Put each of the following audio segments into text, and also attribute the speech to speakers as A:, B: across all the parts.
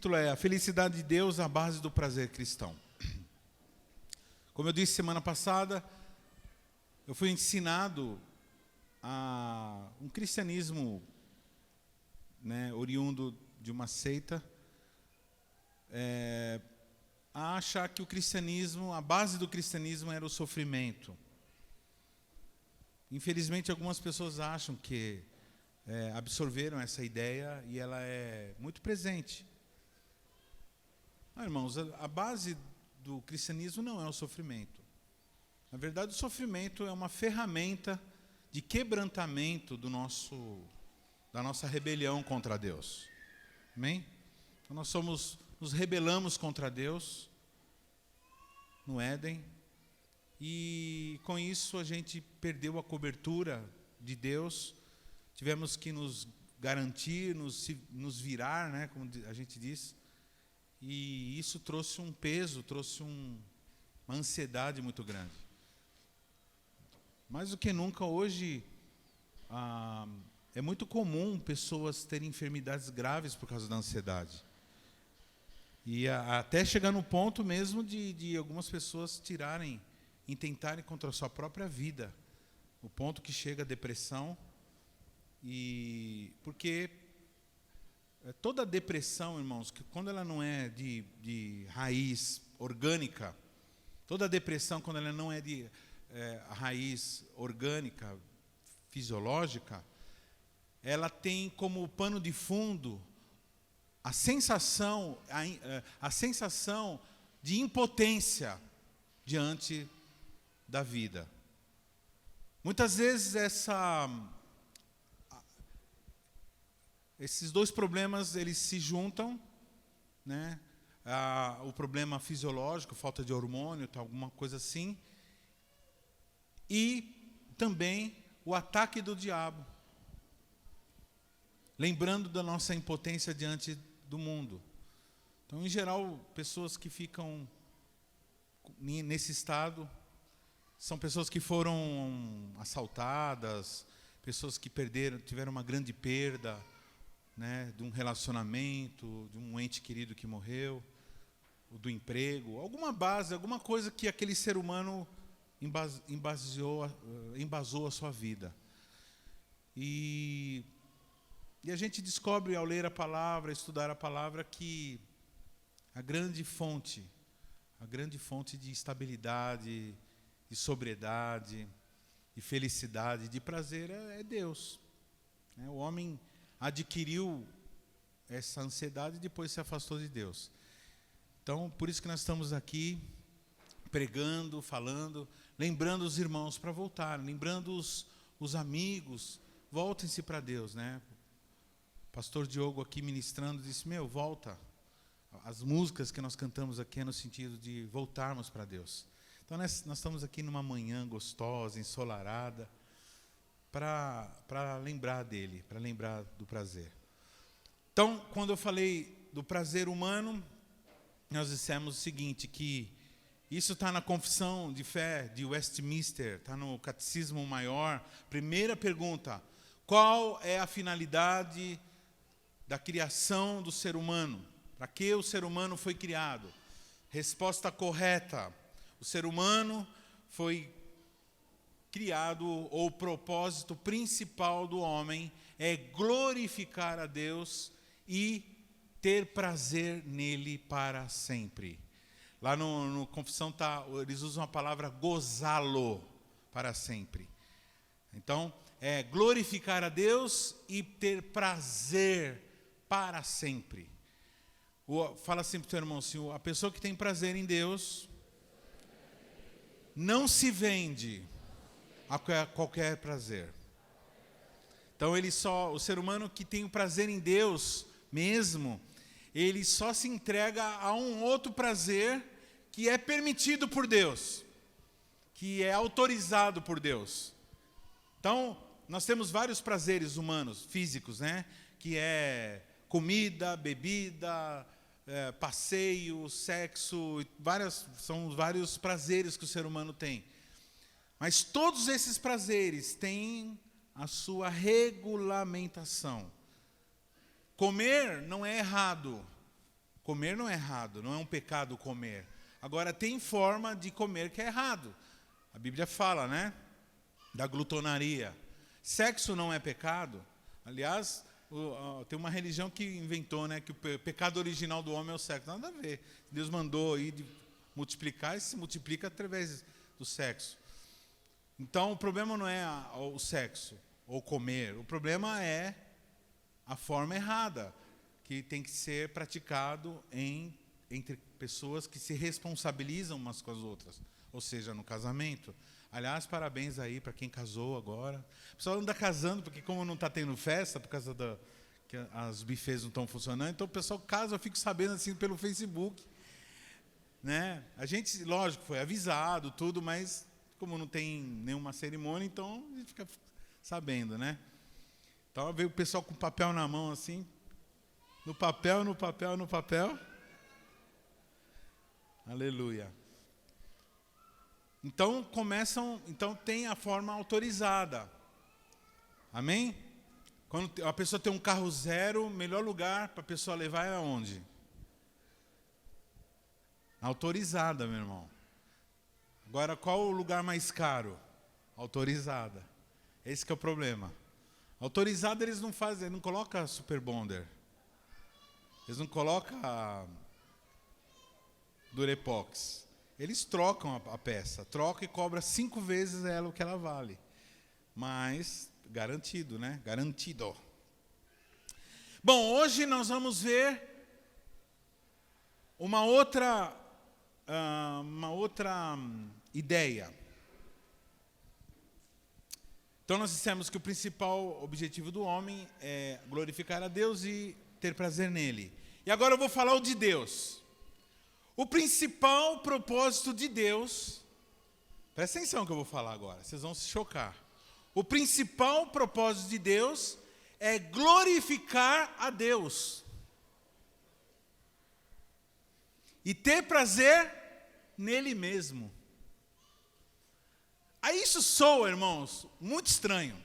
A: título é A Felicidade de Deus, a Base do Prazer Cristão. Como eu disse semana passada, eu fui ensinado a um cristianismo, oriundo de uma seita, a achar que o cristianismo, a base do cristianismo era o sofrimento. Infelizmente, algumas pessoas acham que absorveram essa ideia e ela é muito presente. Irmãos, a base do cristianismo não é o sofrimento. Na verdade, o sofrimento é uma ferramenta de quebrantamento da nossa rebelião contra Deus. Amém? Então, nos rebelamos contra Deus no Éden, e com isso a gente perdeu a cobertura de Deus, tivemos que nos garantir, nos virar, como a gente diz, e isso trouxe um peso, trouxe uma ansiedade muito grande. Mais do que nunca hoje, é muito comum pessoas terem enfermidades graves por causa da ansiedade. E até chegar no ponto mesmo de algumas pessoas tentarem contra a sua própria vida. O ponto que chega a depressão. Porque toda depressão, irmãos, que quando ela não é de raiz orgânica, toda depressão, quando ela não é de raiz orgânica, fisiológica, ela tem como pano de fundo a sensação de impotência diante da vida. Muitas vezes esses dois problemas eles se juntam, o problema fisiológico, falta de hormônio, alguma coisa assim, e também o ataque do diabo. Lembrando da nossa impotência diante do mundo. Então, em geral, pessoas que ficam nesse estado são pessoas que foram assaltadas, pessoas que tiveram uma grande perda, de um relacionamento, de um ente querido que morreu, do emprego, alguma coisa que aquele ser humano embasou a sua vida. E a gente descobre, ao ler a palavra, estudar a palavra, que a grande fonte de estabilidade, de sobriedade, de felicidade, de prazer é Deus. O homem adquiriu essa ansiedade e depois se afastou de Deus. Então, por isso que nós estamos aqui pregando, falando, lembrando os irmãos para voltar, lembrando os amigos, voltem-se para Deus, Pastor Diogo aqui ministrando disse, volta. As músicas que nós cantamos aqui é no sentido de voltarmos para Deus. Então nós estamos aqui numa manhã gostosa, ensolarada, para lembrar dele, para lembrar do prazer. Então, quando eu falei do prazer humano, nós dissemos o seguinte, que isso está na Confissão de Fé de Westminster, está no Catecismo Maior. Primeira pergunta, qual é a finalidade da criação do ser humano? Para que o ser humano foi criado? Resposta correta. O ser humano foi criado, ou o propósito principal do homem é glorificar a Deus e ter prazer nele para sempre. Lá no Confissão eles usam a palavra gozá-lo para sempre. Então, é glorificar a Deus e ter prazer para sempre. Fala assim para o teu irmão, a pessoa que tem prazer em Deus não se vende a qualquer prazer. Então o ser humano que tem o prazer em Deus mesmo, ele só se entrega a um outro prazer que é permitido por Deus, que é autorizado por Deus. Então, nós temos vários prazeres humanos, físicos, que é comida, bebida, passeio, sexo, são vários prazeres que o ser humano tem. Mas todos esses prazeres têm a sua regulamentação. Comer não é errado, Comer não é errado, não é um pecado comer. Agora, tem forma de comer que é errado. A Bíblia fala, né? Da glutonaria. Sexo não é pecado. Aliás, tem uma religião que inventou, né? Que o pecado original do homem é o sexo. Nada a ver. Deus mandou aí de multiplicar e se multiplica através do sexo. Então, o problema não é o sexo ou comer. O problema é a forma errada, que tem que ser praticado entre pessoas que se responsabilizam umas com as outras, ou seja, no casamento. Aliás, parabéns aí para quem casou agora. O pessoal anda casando, porque como não está tendo festa, por causa que as buffets não estão funcionando, então o pessoal casa, eu fico sabendo assim pelo Facebook. Né? A gente, lógico, foi avisado, tudo, mas como não tem nenhuma cerimônia, então a gente fica sabendo, né? Então veio o pessoal com papel na mão assim, no papel. Aleluia. Então tem a forma autorizada. Amém? Quando a pessoa tem um carro zero, o melhor lugar para a pessoa levar é aonde? Autorizada, meu irmão. Agora, qual o lugar mais caro? Autorizada. Esse que é o problema. Autorizada eles não fazem, não colocam Super Bonder. Eles não colocam Durepox. Eles trocam a peça. Troca e cobra 5 vezes ela o que ela vale. Mas, garantido, né? Garantido. Bom, hoje nós vamos ver uma outra ideia. Então nós dissemos que o principal objetivo do homem é glorificar a Deus e ter prazer nele. E agora eu vou falar o de Deus. O principal propósito de Deus, presta atenção que eu vou falar agora, vocês vão se chocar. O principal propósito de Deus é glorificar a Deus. E ter prazer nele mesmo. Aí isso soa, irmãos, muito estranho.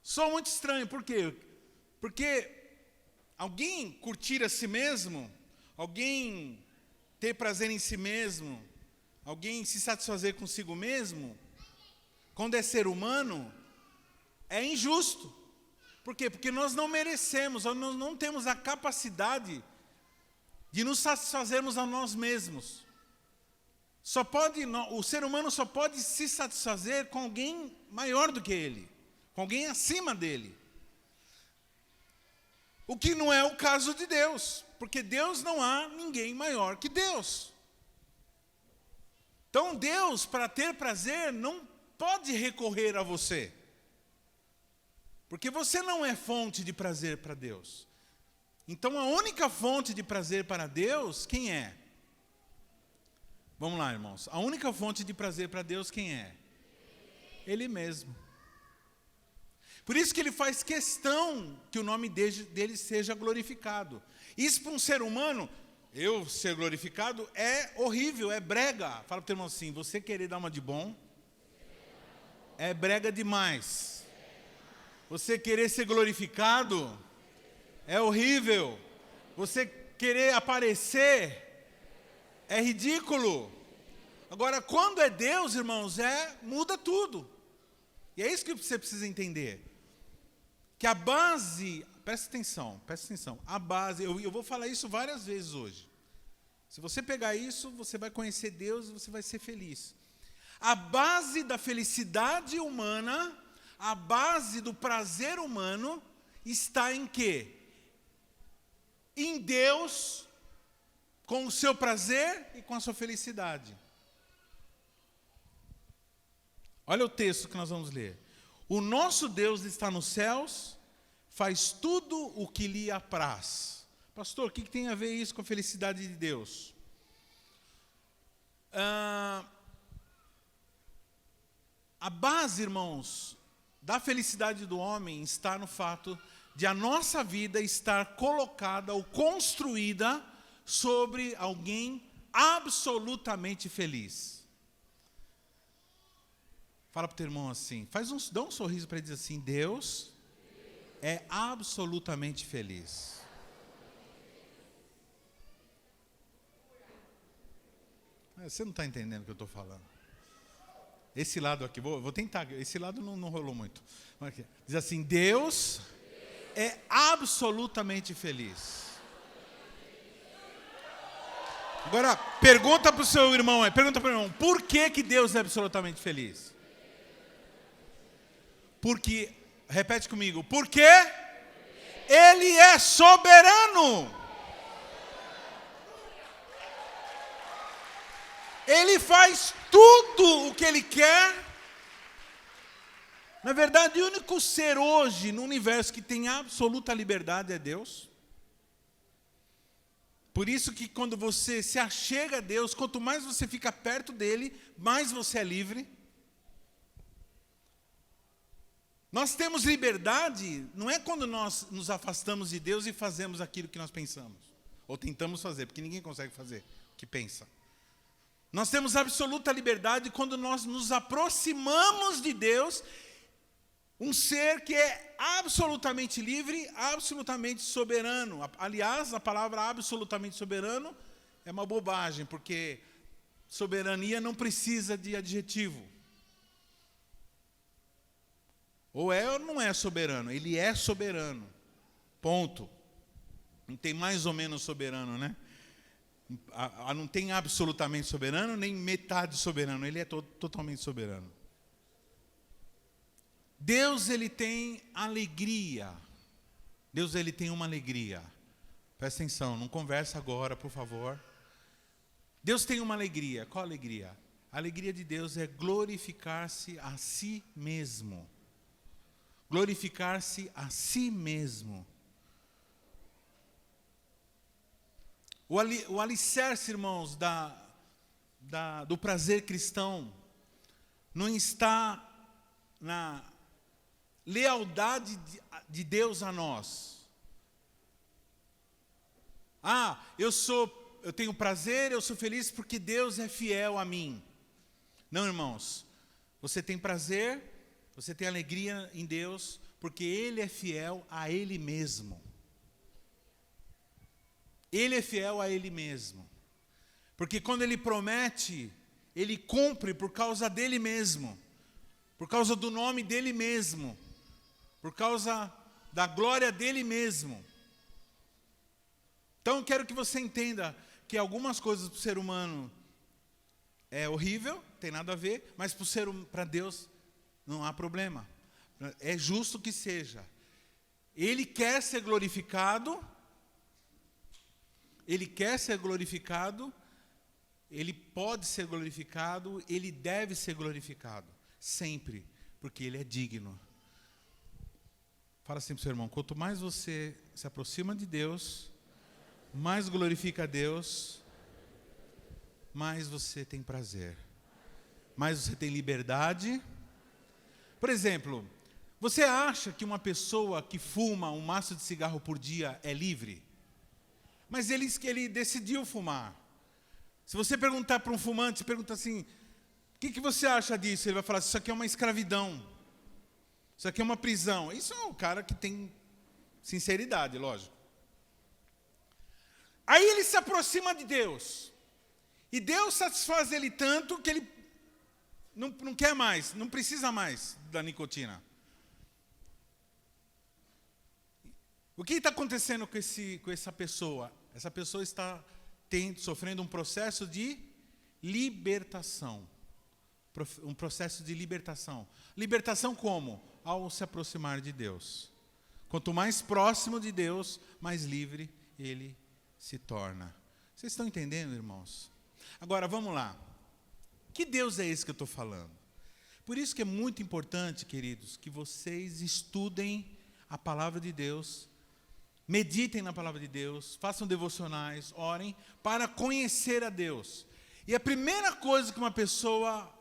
A: Soa muito estranho, por quê? Porque alguém curtir a si mesmo, alguém ter prazer em si mesmo, alguém se satisfazer consigo mesmo, quando é ser humano, é injusto. Por quê? Porque nós não merecemos, nós não temos a capacidade de nos satisfazermos a nós mesmos. O ser humano só pode se satisfazer com alguém maior do que ele, com alguém acima dele. O que não é o caso de Deus, porque Deus não há ninguém maior que Deus. Então Deus, para ter prazer, não pode recorrer a você, porque você não é fonte de prazer para Deus. Então a única fonte de prazer para Deus, quem é? Vamos lá, irmãos. A única fonte de prazer para Deus, quem é? Ele mesmo. Por isso que ele faz questão que o nome dele seja glorificado. Isso para um ser humano, eu ser glorificado, é horrível, é brega. Fala para o teu irmão assim, você querer dar uma de bom, é brega demais. Você querer ser glorificado, é horrível. Você querer aparecer, é ridículo. Agora, quando é Deus, irmãos, muda tudo. E é isso que você precisa entender. Que a base, presta atenção. A base, eu vou falar isso várias vezes hoje. Se você pegar isso, você vai conhecer Deus e você vai ser feliz. A base da felicidade humana, a base do prazer humano, está em quê? Em Deus, com o seu prazer e com a sua felicidade. Olha o texto que nós vamos ler. O nosso Deus está nos céus, faz tudo o que lhe apraz. Pastor, o que tem a ver isso com a felicidade de Deus? A base, irmãos, da felicidade do homem está no fato de a nossa vida estar colocada ou construída sobre alguém absolutamente feliz. Fala para o teu irmão assim, dá um sorriso para ele dizer assim, Deus é absolutamente feliz. Você não está entendendo o que eu estou falando. Esse lado aqui, vou tentar, esse lado não rolou muito. Diz assim, Deus é absolutamente feliz. Agora, pergunta para o seu irmão, por que Deus é absolutamente feliz? Porque, repete comigo, porque Ele é soberano. Ele faz tudo o que Ele quer. Na verdade, o único ser hoje no universo que tem absoluta liberdade é Deus. Por isso que quando você se achega a Deus, quanto mais você fica perto dEle, mais você é livre. Nós temos liberdade, não é quando nós nos afastamos de Deus e fazemos aquilo que nós pensamos. Ou tentamos fazer, porque ninguém consegue fazer o que pensa. Nós temos absoluta liberdade quando nós nos aproximamos de Deus, um ser que é absolutamente livre, absolutamente soberano. Aliás, a palavra absolutamente soberano é uma bobagem, porque soberania não precisa de adjetivo. Ou é ou não é soberano, ele é soberano. Ponto. Não tem mais ou menos soberano, né? Não tem absolutamente soberano, nem metade soberano, ele é totalmente soberano. Deus, ele tem alegria. Deus, ele tem uma alegria. Presta atenção, não conversa agora, por favor. Deus tem uma alegria. Qual alegria? A alegria de Deus é glorificar-se a si mesmo. Glorificar-se a si mesmo. O alicerce, irmãos, do prazer cristão não está na lealdade de Deus a nós. Eu tenho prazer, eu sou feliz porque Deus é fiel a mim. Não, irmãos. Você tem prazer, você tem alegria em Deus, porque Ele é fiel a Ele mesmo. Ele é fiel a Ele mesmo. Porque quando Ele promete, Ele cumpre por causa dEle mesmo. Por causa do nome dEle mesmo. Por causa da glória dEle mesmo. Então, quero que você entenda que algumas coisas para o ser humano é horrível, tem nada a ver, mas para Deus não há problema. É justo que seja. Ele quer ser glorificado. Ele quer ser glorificado. Ele pode ser glorificado. Ele deve ser glorificado. Sempre. Porque Ele é digno. Fala assim para o seu irmão. Quanto mais você se aproxima de Deus, mais glorifica a Deus, mais você tem prazer. Mais você tem liberdade. Por exemplo, você acha que uma pessoa que fuma um maço de cigarro por dia é livre? Mas ele decidiu fumar. Se você perguntar para um fumante, você pergunta assim, o que você acha disso? Ele vai falar, isso aqui é uma escravidão. Isso aqui é uma prisão. Isso é um cara que tem sinceridade, lógico. Aí ele se aproxima de Deus. E Deus satisfaz ele tanto que ele não quer mais, não precisa mais da nicotina. O que está acontecendo com essa pessoa? Essa pessoa está sofrendo um processo de libertação. Um processo de libertação. Libertação como? Ao se aproximar de Deus. Quanto mais próximo de Deus, mais livre ele se torna. Vocês estão entendendo, irmãos? Agora, vamos lá. Que Deus é esse que eu estou falando? Por isso que é muito importante, queridos, que vocês estudem a palavra de Deus, meditem na palavra de Deus, façam devocionais, orem, para conhecer a Deus. E a primeira coisa que uma pessoa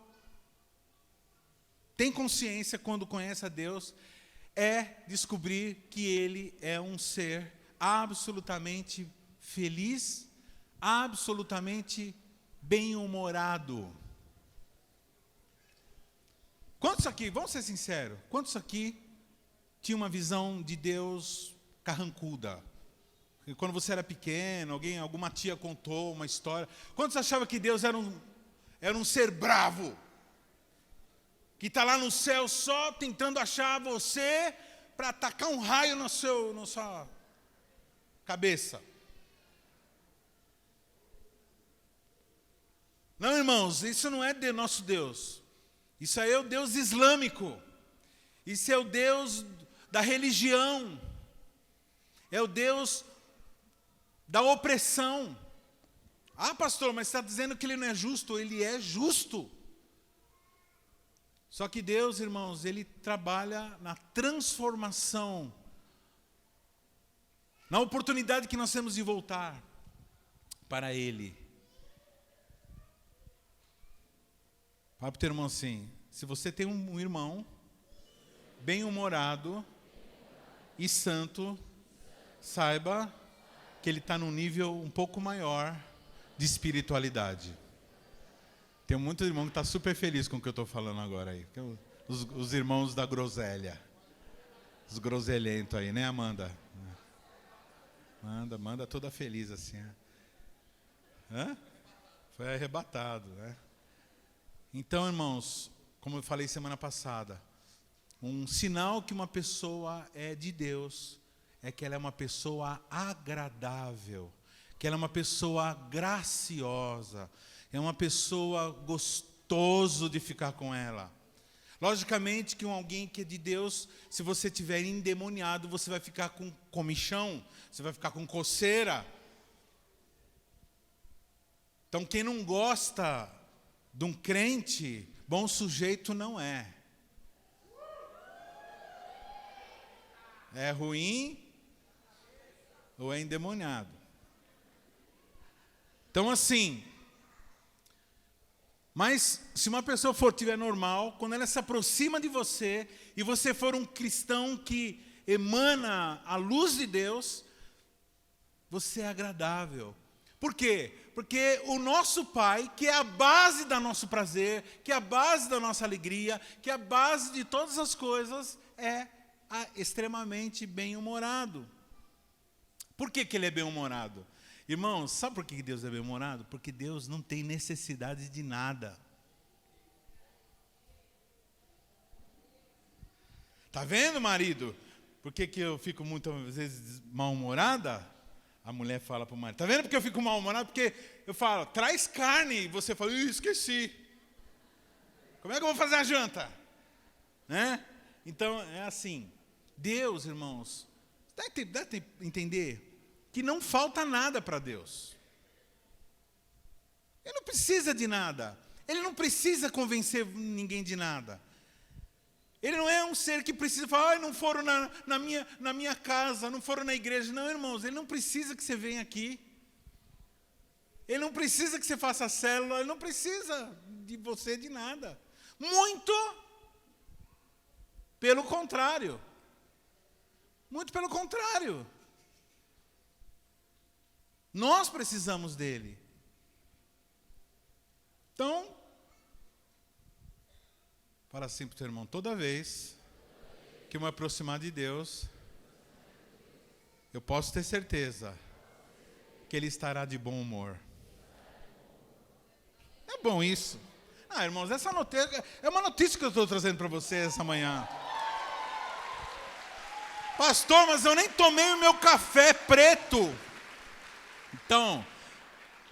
A: tem consciência quando conhece a Deus é descobrir que Ele é um ser absolutamente feliz, absolutamente bem-humorado. Quantos aqui, vamos ser sinceros, quantos aqui tinham uma visão de Deus carrancuda? Quando você era pequeno, alguma tia contou uma história. Quantos achavam que Deus era era um ser bravo, que está lá no céu só tentando achar você para atacar um raio na sua cabeça. Não, irmãos, isso não é de nosso Deus. Isso aí é o Deus islâmico. Isso é o Deus da religião. É o Deus da opressão. Ah, pastor, mas você está dizendo que ele não é justo? Ele é justo. Só que Deus, irmãos, ele trabalha na transformação, na oportunidade que nós temos de voltar para Ele. Fala para o teu irmão assim: se você tem um irmão bem-humorado e santo, saiba que ele está num nível um pouco maior de espiritualidade. Tem muito irmão que está super feliz com o que eu estou falando agora aí. Os irmãos da groselha. Os groselhentos aí, né, Amanda? Amanda toda feliz assim. Hã? Foi arrebatado, né? Então, irmãos, como eu falei semana passada, um sinal que uma pessoa é de Deus é que ela é uma pessoa agradável, que ela é uma pessoa graciosa, é uma pessoa gostoso de ficar com ela. Logicamente que alguém que é de Deus, se você estiver endemoniado, você vai ficar com comichão, você vai ficar com coceira. Então quem não gosta de um crente, bom sujeito não é. É ruim ou é endemoniado. Então assim, mas se uma pessoa estiver normal, quando ela se aproxima de você, e você for um cristão que emana a luz de Deus, você é agradável. Por quê? Porque o nosso Pai, que é a base do nosso prazer, que é a base da nossa alegria, que é a base de todas as coisas, é extremamente bem-humorado. Por que Ele é bem-humorado? Irmãos, sabe por que Deus é bem-humorado? Porque Deus não tem necessidade de nada. Tá vendo, marido? Por que eu fico muitas vezes mal-humorada? A mulher fala para o marido: tá vendo porque eu fico mal-humorado? Porque eu falo, traz carne, e você fala, esqueci. Como é que eu vou fazer a janta? Né? Então, é assim. Deus, irmãos, dá para entender que não falta nada para Deus. Ele não precisa de nada. Ele não precisa convencer ninguém de nada. Ele não é um ser que precisa falar, não foram na minha casa, não foram na igreja. Não, irmãos, ele não precisa que você venha aqui. Ele não precisa que você faça célula, ele não precisa de você de nada. Muito pelo contrário. Muito pelo contrário. Nós precisamos dele. Então, fala assim para o teu irmão: toda vez que eu me aproximar de Deus, eu posso ter certeza que Ele estará de bom humor. É bom isso. Ah, irmãos, essa notícia é uma notícia que eu estou trazendo para vocês essa manhã. Pastor, mas eu nem tomei o meu café preto. Então,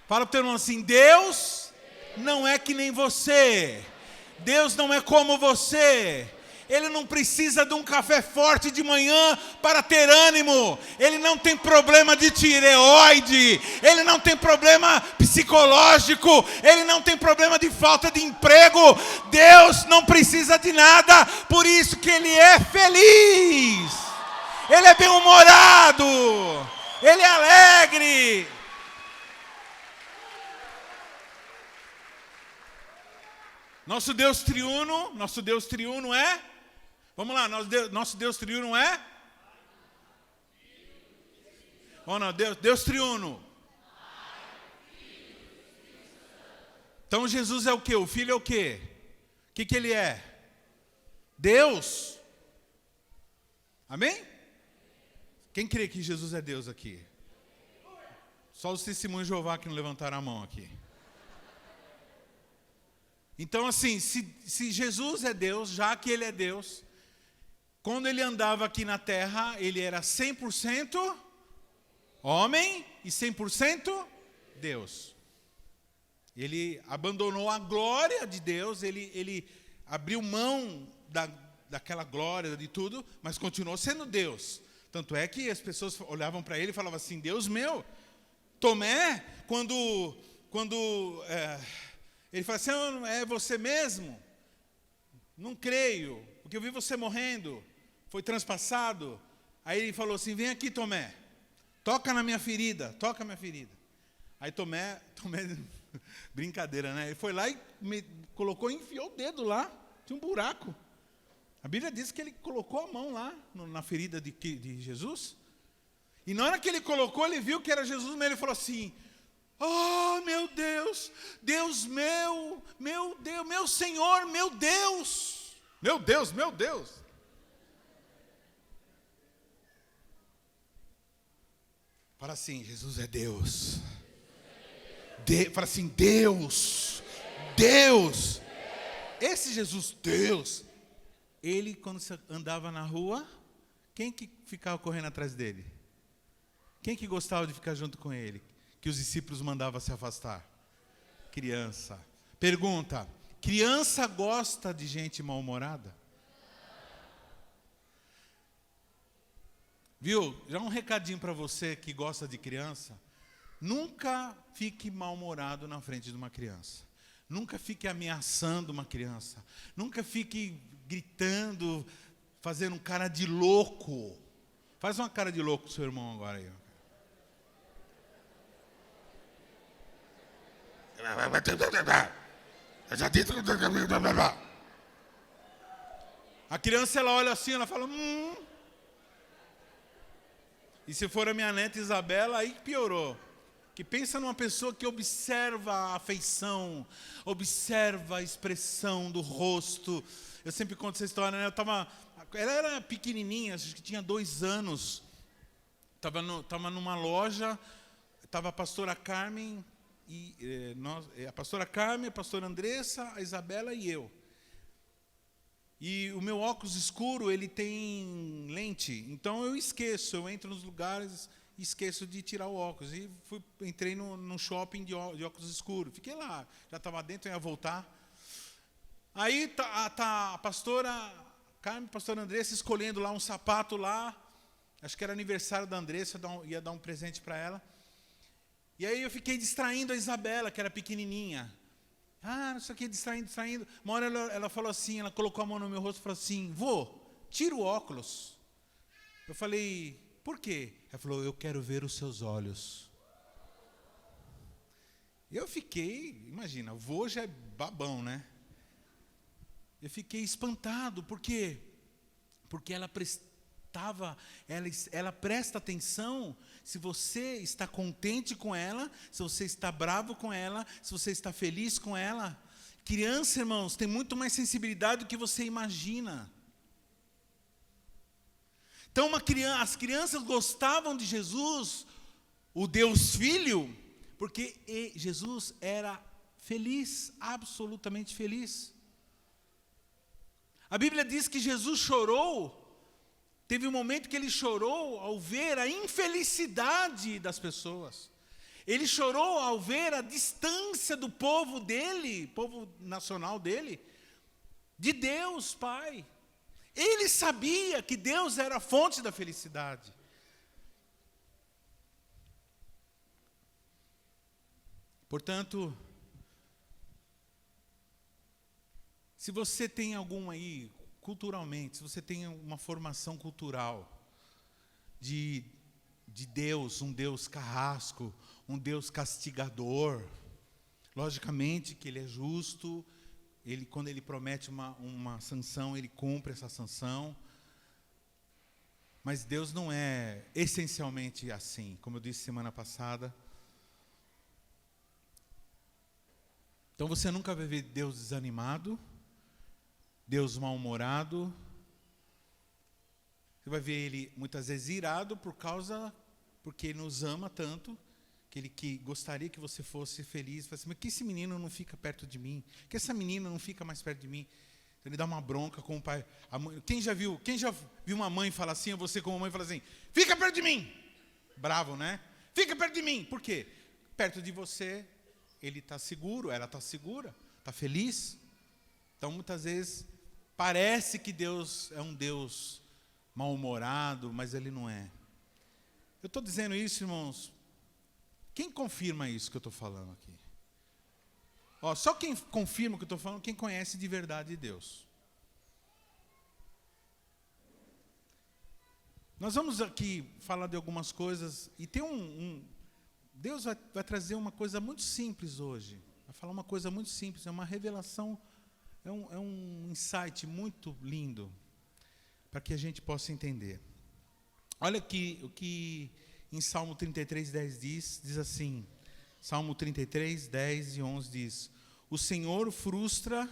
A: fala para o teu irmão assim: Deus não é que nem você. Deus não é como você. Ele não precisa de um café forte de manhã para ter ânimo. Ele não tem problema de tireoide. Ele não tem problema psicológico. Ele não tem problema de falta de emprego. Deus não precisa de nada. Por isso que Ele é feliz. Ele é bem-humorado. Ele é alegre. Nosso Deus triuno é? Vamos lá, nosso Deus triuno é? Ou não, Deus triuno. Então Jesus é o quê? O Filho é o quê? O que Ele é? Deus. Amém? Quem crê que Jesus é Deus aqui? Só os testemunhos de Jeová que não levantaram a mão aqui. Então, assim, se Jesus é Deus, já que ele é Deus, quando ele andava aqui na terra, ele era 100% homem e 100% Deus. Ele abandonou a glória de Deus, ele abriu mão daquela glória, de tudo, mas continuou sendo Deus. Tanto é que as pessoas olhavam para ele e falavam assim, Deus meu. Tomé, quando ele fala assim, é você mesmo? Não creio, porque eu vi você morrendo, foi transpassado. Aí ele falou assim, vem aqui, Tomé, toca na minha ferida, toca a minha ferida. Aí Tomé, brincadeira, né? Ele foi lá e colocou, enfiou o dedo lá, tinha um buraco. A Bíblia diz que ele colocou a mão lá, na ferida de Jesus. E na hora que ele colocou, ele viu que era Jesus, mas ele falou assim, oh, meu Deus, Deus meu Deus, meu Senhor, meu Deus. Meu Deus, meu Deus. Fala assim, Jesus é Deus. Fala assim, Deus. Deus. Esse Jesus, Deus. Ele, quando andava na rua, quem que ficava correndo atrás dele? Quem que gostava de ficar junto com ele? Que os discípulos mandavam se afastar? Criança. Pergunta, criança gosta de gente mal-humorada? Viu? Já um recadinho para você que gosta de criança. Nunca fique mal-humorado na frente de uma criança. Nunca fique ameaçando uma criança. Nunca fique gritando, fazendo um cara de louco. Faz uma cara de louco com seu irmão agora aí. A criança, ela olha assim, ela fala, E se for a minha neta Isabela, aí piorou. Que pensa numa pessoa que observa a afeição, observa a expressão do rosto. Eu sempre conto essa história, né? Ela era pequenininha, acho que tinha 2 anos. Estava numa loja, estava a pastora Carmen, a pastora Carmen, a pastora Andressa, a Isabela e eu. E o meu óculos escuro, ele tem lente, então eu entro nos lugares e esqueço de tirar o óculos. E entrei no shopping de óculos escuros, fiquei lá, já estava dentro, ia voltar. Aí tá a pastora Carmen, a pastora Andressa escolhendo lá um sapato lá, acho que era aniversário da Andressa, ia dar um presente para ela. E aí eu fiquei distraindo a Isabela, que era pequenininha. Não sei o que, distraindo. Uma hora ela falou assim, ela colocou a mão no meu rosto e falou assim, vô, tira o óculos. Eu falei, por quê? Ela falou, eu quero ver os seus olhos. Eu fiquei, imagina, o vô já é babão, né? Eu fiquei espantado, por quê? Porque ela presta atenção se você está contente com ela, se você está bravo com ela, se você está feliz com ela. Criança, irmãos, tem muito mais sensibilidade do que você imagina. Então, as crianças gostavam de Jesus, o Deus Filho, porque Jesus era feliz, absolutamente feliz. A Bíblia diz que Jesus chorou. Teve um momento que ele chorou ao ver a infelicidade das pessoas. Ele chorou ao ver a distância do povo dele, povo nacional dele, de Deus, Pai. Ele sabia que Deus era a fonte da felicidade. Portanto, se você tem algum aí, culturalmente, se você tem uma formação cultural de Deus, um Deus carrasco, um Deus castigador, logicamente que Ele é justo, quando Ele promete uma sanção, Ele cumpre essa sanção, mas Deus não é essencialmente assim, como eu disse semana passada. Então você nunca vai ver Deus desanimado, Deus mal-humorado. Você vai ver Ele muitas vezes irado porque Ele nos ama tanto, aquele que gostaria que você fosse feliz, fala assim, mas que esse menino não fica perto de mim, que essa menina não fica mais perto de mim. Então, ele dá uma bronca com o pai. Quem já viu uma mãe falar assim, ou você como mãe fala assim, fica perto de mim. Bravo, né? Fica perto de mim. Por quê? Perto de você, ele está seguro, ela está segura, está feliz. Então, muitas vezes, parece que Deus é um Deus mal-humorado, mas Ele não é. Eu estou dizendo isso, irmãos. Quem confirma isso que eu estou falando aqui? Só quem confirma o que eu estou falando, quem conhece de verdade Deus. Nós vamos aqui falar de algumas coisas, e tem Deus vai trazer uma coisa muito simples hoje. Vai falar uma coisa muito simples, é uma revelação, é um insight muito lindo, para que a gente possa entender. Olha aqui o que em Salmo 33, 10 diz assim, Salmo 33, 10 e 11 diz, o Senhor frustra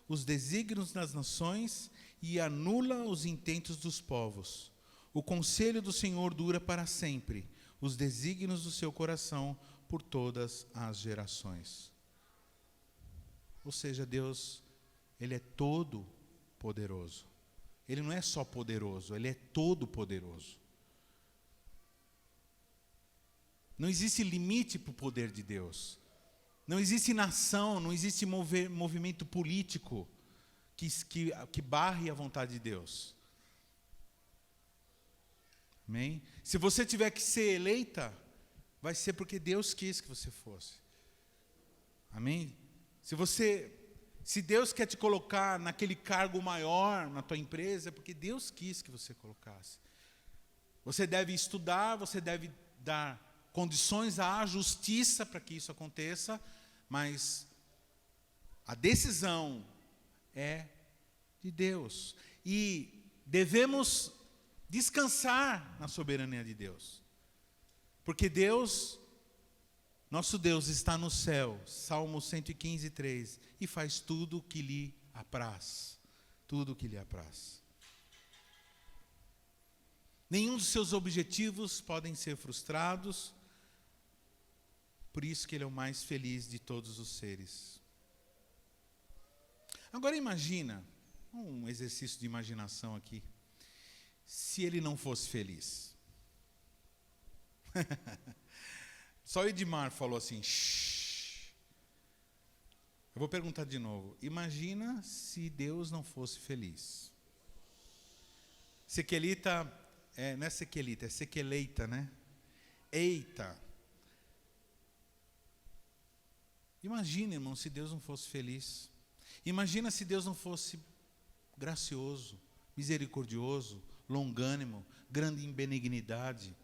A: os desígnios das nações e anula os intentos dos povos. O conselho do Senhor dura para sempre, os desígnios do seu coração por todas as gerações. Ou seja, Deus, Ele é todo poderoso. Ele não é só poderoso, Ele é todo poderoso. Não existe limite para o poder de Deus. Não existe nação, não existe movimento político que barre a vontade de Deus. Amém? Se você tiver que ser eleita, vai ser porque Deus quis que você fosse. Amém? Se Deus quer te colocar naquele cargo maior na tua empresa, é porque Deus quis que você colocasse. Você deve estudar, você deve dar condições à justiça para que isso aconteça, mas a decisão é de Deus. E devemos descansar na soberania de Deus. Porque Deus, nosso Deus está no céu, Salmo 115, 3, e faz tudo o que lhe apraz. Tudo o que lhe apraz. Nenhum dos seus objetivos podem ser frustrados. Por isso que Ele é o mais feliz de todos os seres. Agora imagina, um exercício de imaginação aqui. Se Ele não fosse feliz. Só o Edmar falou assim, shh. Eu vou perguntar de novo. Imagina se Deus não fosse feliz. Sequelita, não é sequelita, é sequeleita, né? Eita. Imagina, irmão, se Deus não fosse feliz. Imagina se Deus não fosse gracioso, misericordioso, longânimo, grande em benignidade.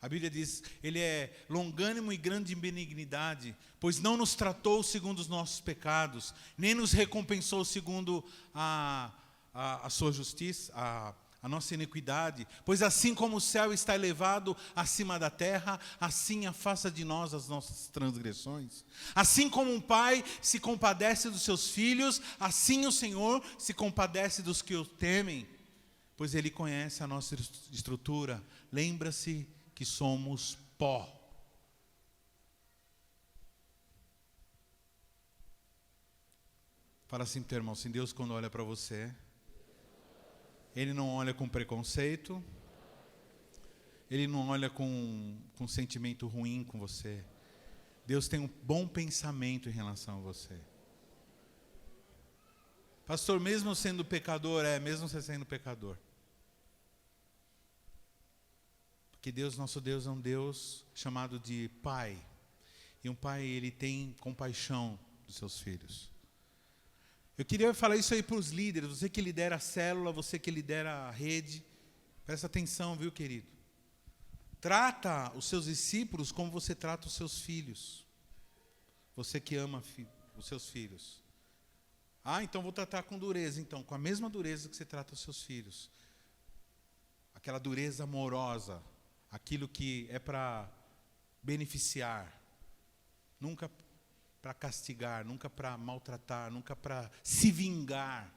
A: A Bíblia diz, Ele é longânimo e grande em benignidade, pois não nos tratou segundo os nossos pecados, nem nos recompensou segundo a sua justiça, a nossa iniquidade. Pois assim como o céu está elevado acima da terra, assim afasta de nós as nossas transgressões. Assim como um pai se compadece dos seus filhos, assim o Senhor se compadece dos que o temem. Pois Ele conhece a nossa estrutura. Lembra-se que somos pó. Fala assim, teu irmão, assim, Deus quando olha para você, Ele não olha com preconceito, Ele não olha com sentimento ruim com você. Deus tem um bom pensamento em relação a você. Pastor, mesmo sendo pecador, mesmo você sendo pecador. Porque Deus, nosso Deus, é um Deus chamado de Pai. E um Pai, Ele tem compaixão dos seus filhos. Eu queria falar isso aí para os líderes, você que lidera a célula, você que lidera a rede. Presta atenção, viu, querido? Trata os seus discípulos como você trata os seus filhos. Você que ama os seus filhos. Então vou tratar com dureza. Então, com a mesma dureza que você trata os seus filhos. Aquela dureza amorosa. Aquilo que é para beneficiar. Nunca para castigar, nunca para maltratar, nunca para se vingar.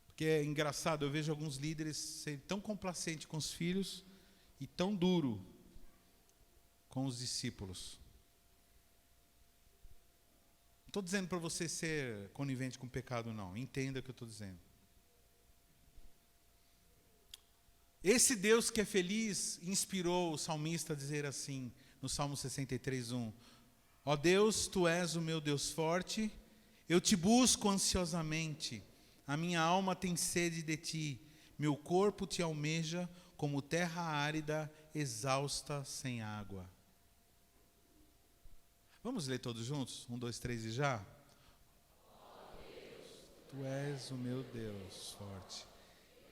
A: Porque é engraçado, eu vejo alguns líderes serem tão complacentes com os filhos e tão duro com os discípulos. Não estou dizendo para você ser conivente com o pecado, não. Entenda o que eu estou dizendo. Esse Deus que é feliz inspirou o salmista a dizer assim, no Salmo 63:1. Ó Deus, Tu és o meu Deus forte, eu te busco ansiosamente. A minha alma tem sede de Ti, meu corpo Te almeja como terra árida, exausta, sem água. Vamos ler todos juntos? 1, 2, 3 e já? Ó Deus, Tu és o meu Deus forte,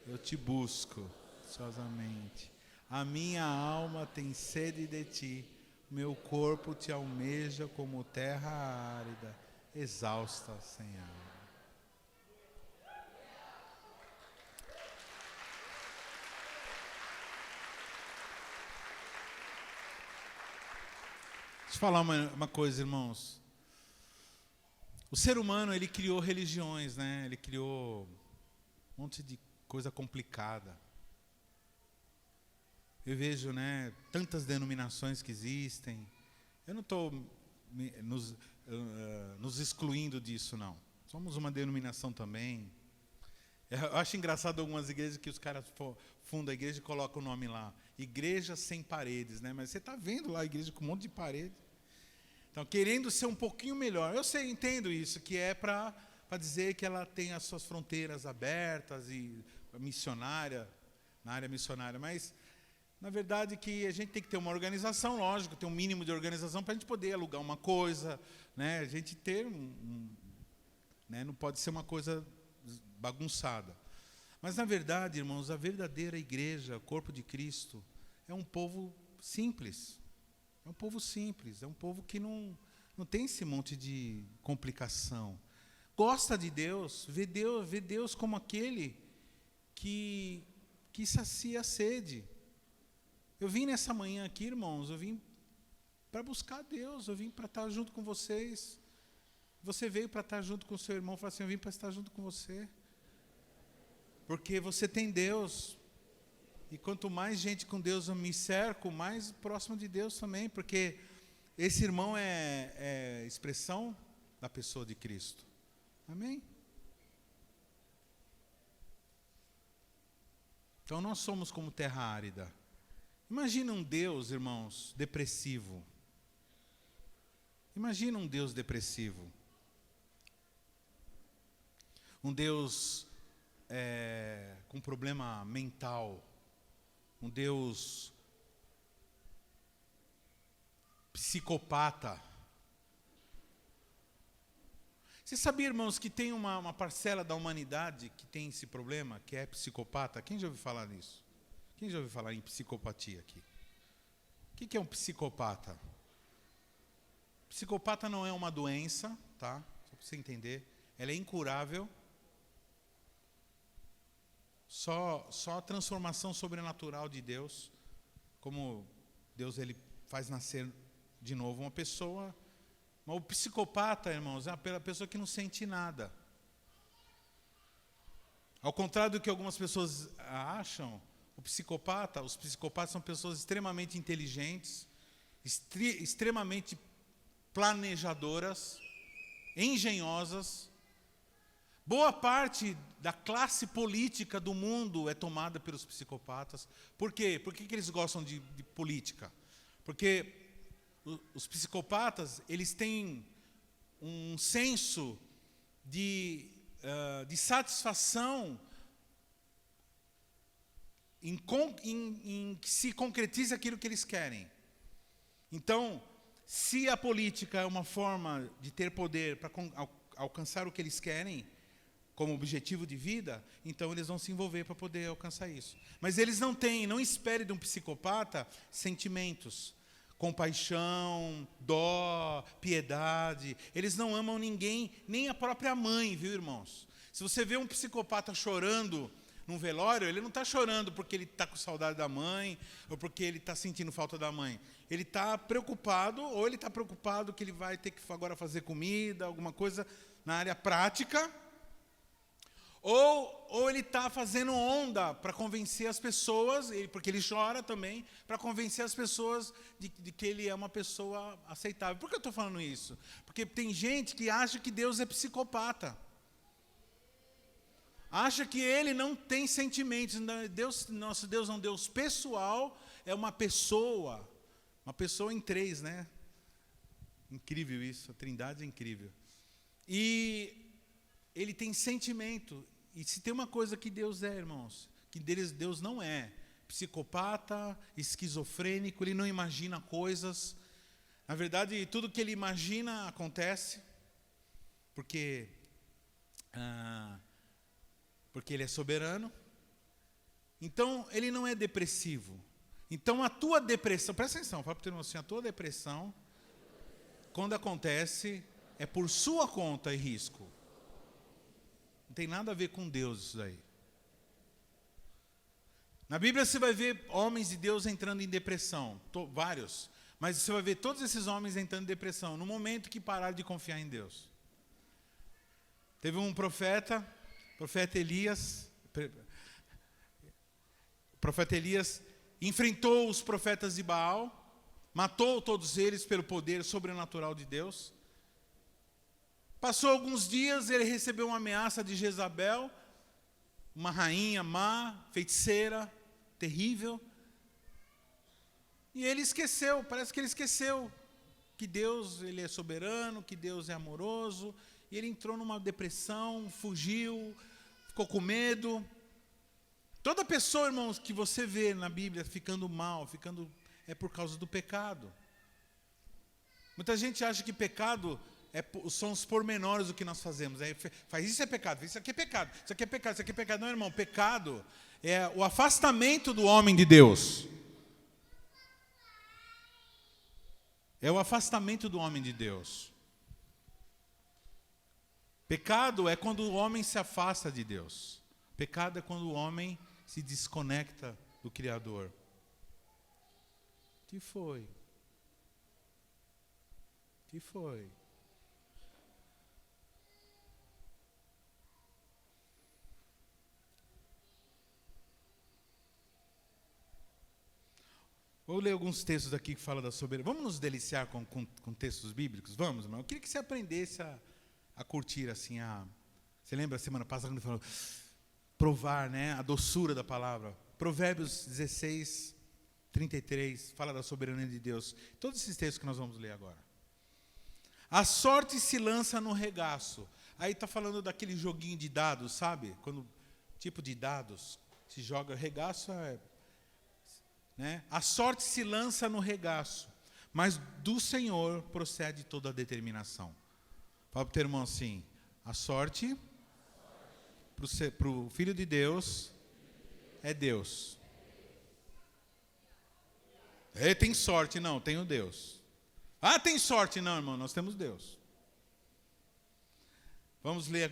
A: eu te busco ansiosamente. A minha alma tem sede de Ti, meu corpo Te almeja como terra árida, exausta, sem água. Deixa eu falar uma coisa, irmãos. O ser humano, ele criou religiões, né? Ele criou um monte de coisa complicada. Eu vejo, né, tantas denominações que existem. Eu não estou nos excluindo disso, não. Somos uma denominação também. Eu acho engraçado algumas igrejas que os caras fundam a igreja e colocam o nome lá. Igreja sem paredes, né? Mas você está vendo lá a igreja com um monte de parede. Então, querendo ser um pouquinho melhor. Eu sei, entendo isso, que é para dizer que ela tem as suas fronteiras abertas e missionária, na área missionária. Mas, na verdade, que a gente tem que ter uma organização, lógico, ter um mínimo de organização para a gente poder alugar uma coisa, né? A gente ter né? Não pode ser uma coisa bagunçada. Mas, na verdade, irmãos, a verdadeira igreja, o corpo de Cristo, é um povo simples. É um povo simples, é um povo que não tem esse monte de complicação. Gosta de Deus, vê Deus como aquele que sacia a sede. Eu vim nessa manhã aqui, irmãos, eu vim para buscar Deus, eu vim para estar junto com vocês. Você veio para estar junto com o seu irmão, falou assim, eu vim para estar junto com você. Porque você tem Deus. E quanto mais gente com Deus eu me cerco, mais próximo de Deus também, porque esse irmão é expressão da pessoa de Cristo. Amém? Então nós somos como terra árida. Imagina um Deus, irmãos, depressivo. Imagina um Deus depressivo. Um Deus com problema mental. Um Deus psicopata. Você sabia, irmãos, que tem uma parcela da humanidade que tem esse problema, que é psicopata? Quem já ouviu falar nisso? Quem já ouviu falar em psicopatia aqui? O que é um psicopata? Psicopata não é uma doença, tá? Só para você entender. Ela é incurável. Só a transformação sobrenatural de Deus, como Deus ele faz nascer de novo uma pessoa. Mas o psicopata, irmãos, é a pessoa que não sente nada. Ao contrário do que algumas pessoas acham, os psicopatas são pessoas extremamente inteligentes, extremamente planejadoras, engenhosas. Boa parte da classe política do mundo é tomada pelos psicopatas. Por quê? Por que eles gostam de política? Porque os psicopatas, eles têm um senso de satisfação em que se concretize aquilo que eles querem. Então, se a política é uma forma de ter poder para alcançar o que eles querem, como objetivo de vida, então eles vão se envolver para poder alcançar isso. Mas eles não esperem de um psicopata sentimentos, compaixão, dó, piedade. Eles não amam ninguém, nem a própria mãe, viu, irmãos? Se você vê um psicopata chorando num velório, ele não está chorando porque ele está com saudade da mãe, ou porque ele está sentindo falta da mãe. Ele está preocupado, ou ele está preocupado que ele vai ter que agora fazer comida, alguma coisa na área prática, Ou ele está fazendo onda para convencer as pessoas, porque ele chora também, para convencer as pessoas de que ele é uma pessoa aceitável. Por que eu estou falando isso? Porque tem gente que acha que Deus é psicopata. Acha que ele não tem sentimentos. Nosso Deus é um Deus pessoal, é uma pessoa em três, né? Incrível isso, a Trindade é incrível. E ele tem sentimento. E se tem uma coisa que Deus é, irmãos, que Deus não é psicopata, esquizofrênico, ele não imagina coisas. Na verdade, tudo que ele imagina acontece, porque ele é soberano. Então, ele não é depressivo. Então, a tua depressão, presta atenção, fala para o teu irmão assim, a tua depressão, quando acontece, é por sua conta e risco. Não tem nada a ver com Deus isso daí. Na Bíblia você vai ver homens de Deus entrando em depressão, vários. Mas você vai ver todos esses homens entrando em depressão no momento que pararam de confiar em Deus. Teve um profeta Elias. O profeta Elias enfrentou os profetas de Baal, matou todos eles pelo poder sobrenatural de Deus. Passou alguns dias, ele recebeu uma ameaça de Jezabel, uma rainha má, feiticeira, terrível. E ele esqueceu, parece que ele esqueceu que Deus ele é soberano, que Deus é amoroso. E ele entrou numa depressão, fugiu, ficou com medo. Toda pessoa, irmãos, que você vê na Bíblia ficando mal, é por causa do pecado. Muita gente acha que pecado são os pormenores do que nós fazemos. Faz isso é pecado, isso aqui é pecado, isso aqui é pecado, isso aqui é pecado. Não, irmão, pecado é o afastamento do homem de Deus. É o afastamento do homem de Deus. Pecado é quando o homem se afasta de Deus. Pecado é quando o homem se desconecta do Criador. Que foi? Que foi? Vou ler alguns textos aqui que falam da soberania. Vamos nos deliciar com textos bíblicos? Vamos, irmão? Eu queria que você aprendesse a curtir assim. Você lembra a semana passada quando falou provar, né, a doçura da palavra? Provérbios 16, 33, fala da soberania de Deus. Todos esses textos que nós vamos ler agora. A sorte se lança no regaço. Aí está falando daquele joguinho de dados, sabe? Tipo de dados, se joga, regaço né? A sorte se lança no regaço, mas do Senhor procede toda a determinação. Fala para o teu irmão assim, a sorte para o Filho de Deus é Deus. Tem sorte? Não, tenho Deus. Tem sorte? Não, irmão, nós temos Deus. Vamos ler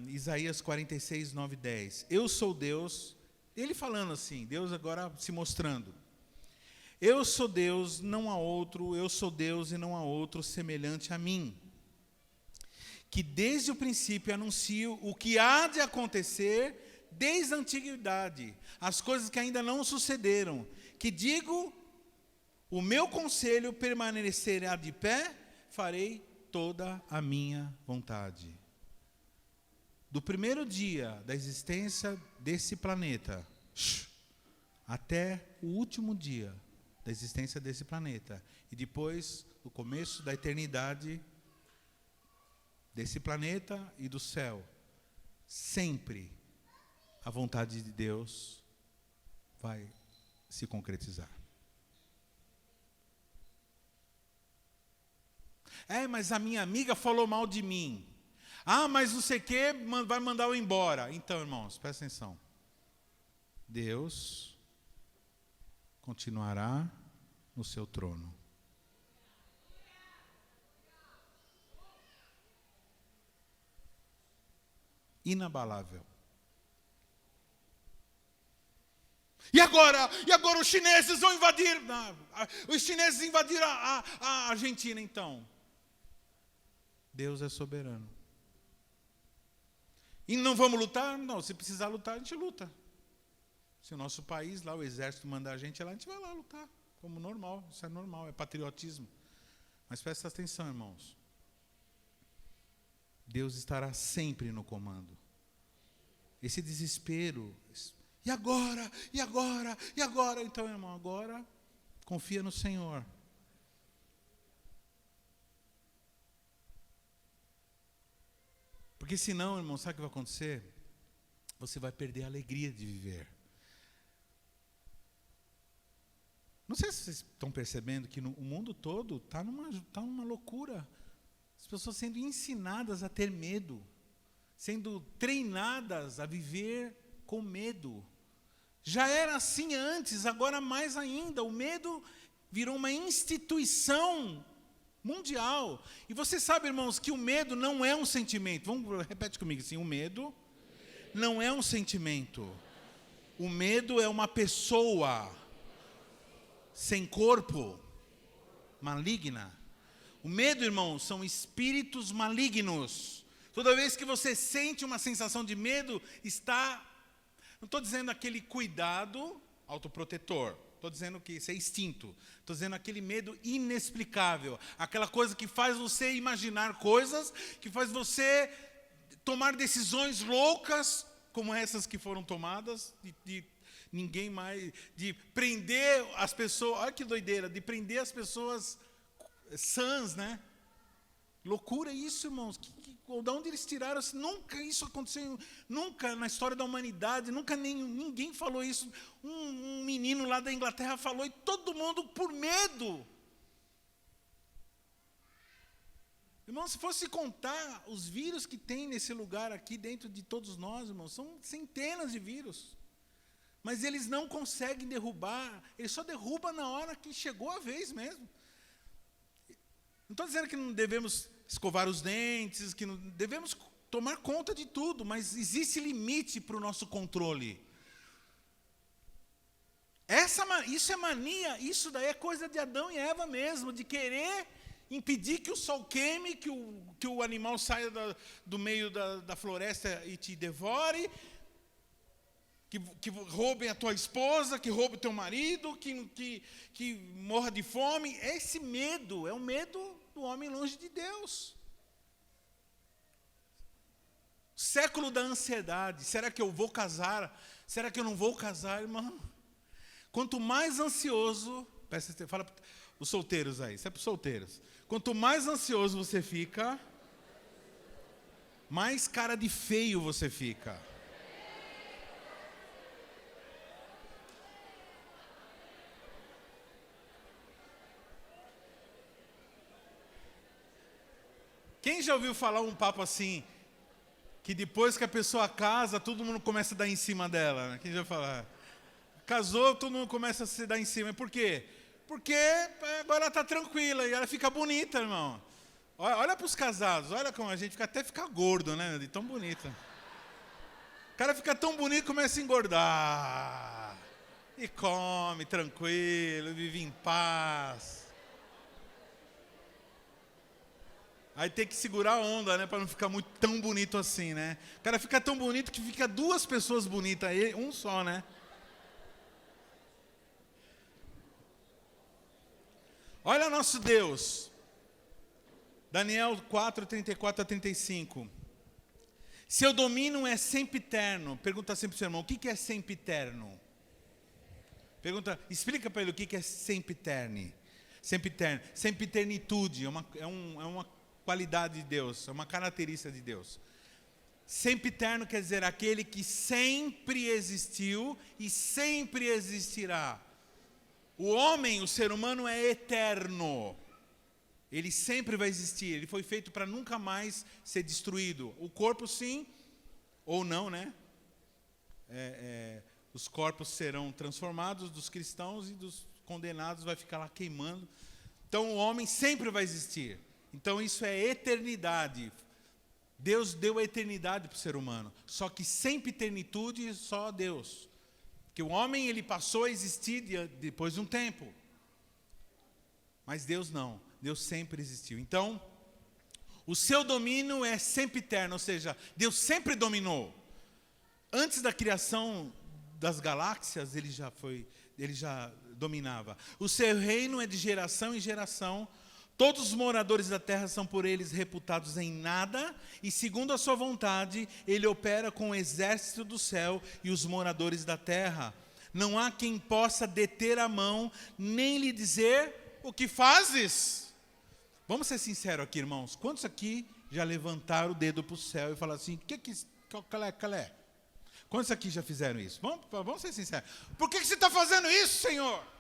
A: Isaías 46, 9 e 10. Eu sou Deus. Ele falando assim, Deus agora se mostrando. Eu sou Deus, não há outro, eu sou Deus e não há outro semelhante a mim. Que desde o princípio anuncio o que há de acontecer desde a antiguidade, as coisas que ainda não sucederam. Que digo, o meu conselho permanecerá de pé, farei toda a minha vontade. Do primeiro dia da existência desse planeta, até o último dia da existência desse planeta, e depois o começo da eternidade desse planeta e do céu, sempre a vontade de Deus vai se concretizar. Mas a minha amiga falou mal de mim. Mas não sei o que, vai mandar eu embora. Então, irmãos, presta atenção. Deus continuará no seu trono. Inabalável. E agora os chineses vão invadir. Os chineses invadiram a Argentina, então. Deus é soberano. E não vamos lutar? Não, se precisar lutar, a gente luta. Se o nosso país, lá o exército mandar a gente vai lá lutar. Como normal, isso é normal, é patriotismo. Mas presta atenção, irmãos. Deus estará sempre no comando. Esse desespero, e agora? E agora? E agora? Então, irmão, agora confia no Senhor. Porque senão, irmão, sabe o que vai acontecer? Você vai perder a alegria de viver. Não sei se vocês estão percebendo que o mundo todo está numa loucura. As pessoas sendo ensinadas a ter medo, sendo treinadas a viver com medo. Já era assim antes, agora mais ainda. O medo virou uma instituição mundial. E você sabe, irmãos, que o medo não é um sentimento. Repete comigo assim, o medo não é um sentimento. O medo é uma pessoa sem corpo, maligna. O medo, irmão, são espíritos malignos. Toda vez que você sente uma sensação de medo, não estou dizendo aquele cuidado autoprotetor, estou dizendo que isso é instinto, estou dizendo aquele medo inexplicável, aquela coisa que faz você imaginar coisas, que faz você tomar decisões loucas, como essas que foram tomadas, ninguém mais, de prender as pessoas, olha que doideira, de prender as pessoas sãs, né? Loucura isso, irmãos. De onde eles tiraram? Nunca isso aconteceu, nunca na história da humanidade, nunca ninguém falou isso. Um menino lá da Inglaterra falou e todo mundo por medo. Irmão, se fosse contar os vírus que tem nesse lugar aqui dentro de todos nós, irmãos, são centenas de vírus. Mas eles não conseguem derrubar, eles só derrubam na hora que chegou a vez mesmo. Não estou dizendo que não devemos escovar os dentes, que não devemos tomar conta de tudo, mas existe limite para o nosso controle. Isso é mania, isso daí é coisa de Adão e Eva mesmo, de querer impedir que o sol queime, que o animal saia do meio da floresta e te devore, que roubem a tua esposa, que roubem o teu marido, que morra de fome. Esse medo é o medo do homem longe de Deus. Século da ansiedade. Será que eu vou casar? Será que eu não vou casar, irmão? Quanto mais ansioso, fala para os solteiros aí, isso é para os solteiros. Quanto mais ansioso você fica, mais cara de feio você fica. Quem já ouviu falar um papo assim, que depois que a pessoa casa, todo mundo começa a dar em cima dela, né? Quem já falar? Casou, todo mundo começa a se dar em cima. Por quê? Porque agora ela está tranquila e ela fica bonita, irmão. Olha para os casados, olha como a gente até fica gordo, né? De tão bonita. O cara fica tão bonito que começa a engordar. E come tranquilo, vive em paz. Aí tem que segurar a onda, né, para não ficar tão bonito assim, né? O cara fica tão bonito que fica duas pessoas bonitas, um só, né? Olha nosso Deus. Daniel 4, 34 a 35. Seu domínio é sempiterno. Pergunta sempre para o seu irmão, o que é sempiterno? Explica para ele o que é sempiterno. Sempiternitude, é uma qualidade de Deus, é uma característica de Deus. Sempiterno quer dizer aquele que sempre existiu e sempre existirá. O homem, o ser humano é eterno. Ele sempre vai existir, ele foi feito para nunca mais ser destruído. O corpo sim, ou não, né? Os corpos serão transformados dos cristãos e dos condenados vai ficar lá queimando. Então o homem sempre vai existir. Então isso é eternidade. Deus deu a eternidade para o ser humano. Só que sem eternitude, só Deus. Porque o homem ele passou a existir depois de um tempo. Mas Deus não. Deus sempre existiu. Então, O seu domínio é sempre eterno, ou seja, Deus sempre dominou. Antes da criação das galáxias, ele já dominava. O seu reino é de geração em geração. Todos os moradores da terra são por eles reputados em nada, e segundo a sua vontade, ele opera com o exército do céu e os moradores da terra. Não há quem possa deter a mão, nem lhe dizer o que fazes. Vamos ser sinceros aqui, irmãos. Quantos aqui já levantaram o dedo para o céu e falaram assim, calé? Quantos aqui já fizeram isso? Vamos ser sinceros. Por que você está fazendo isso, Senhor?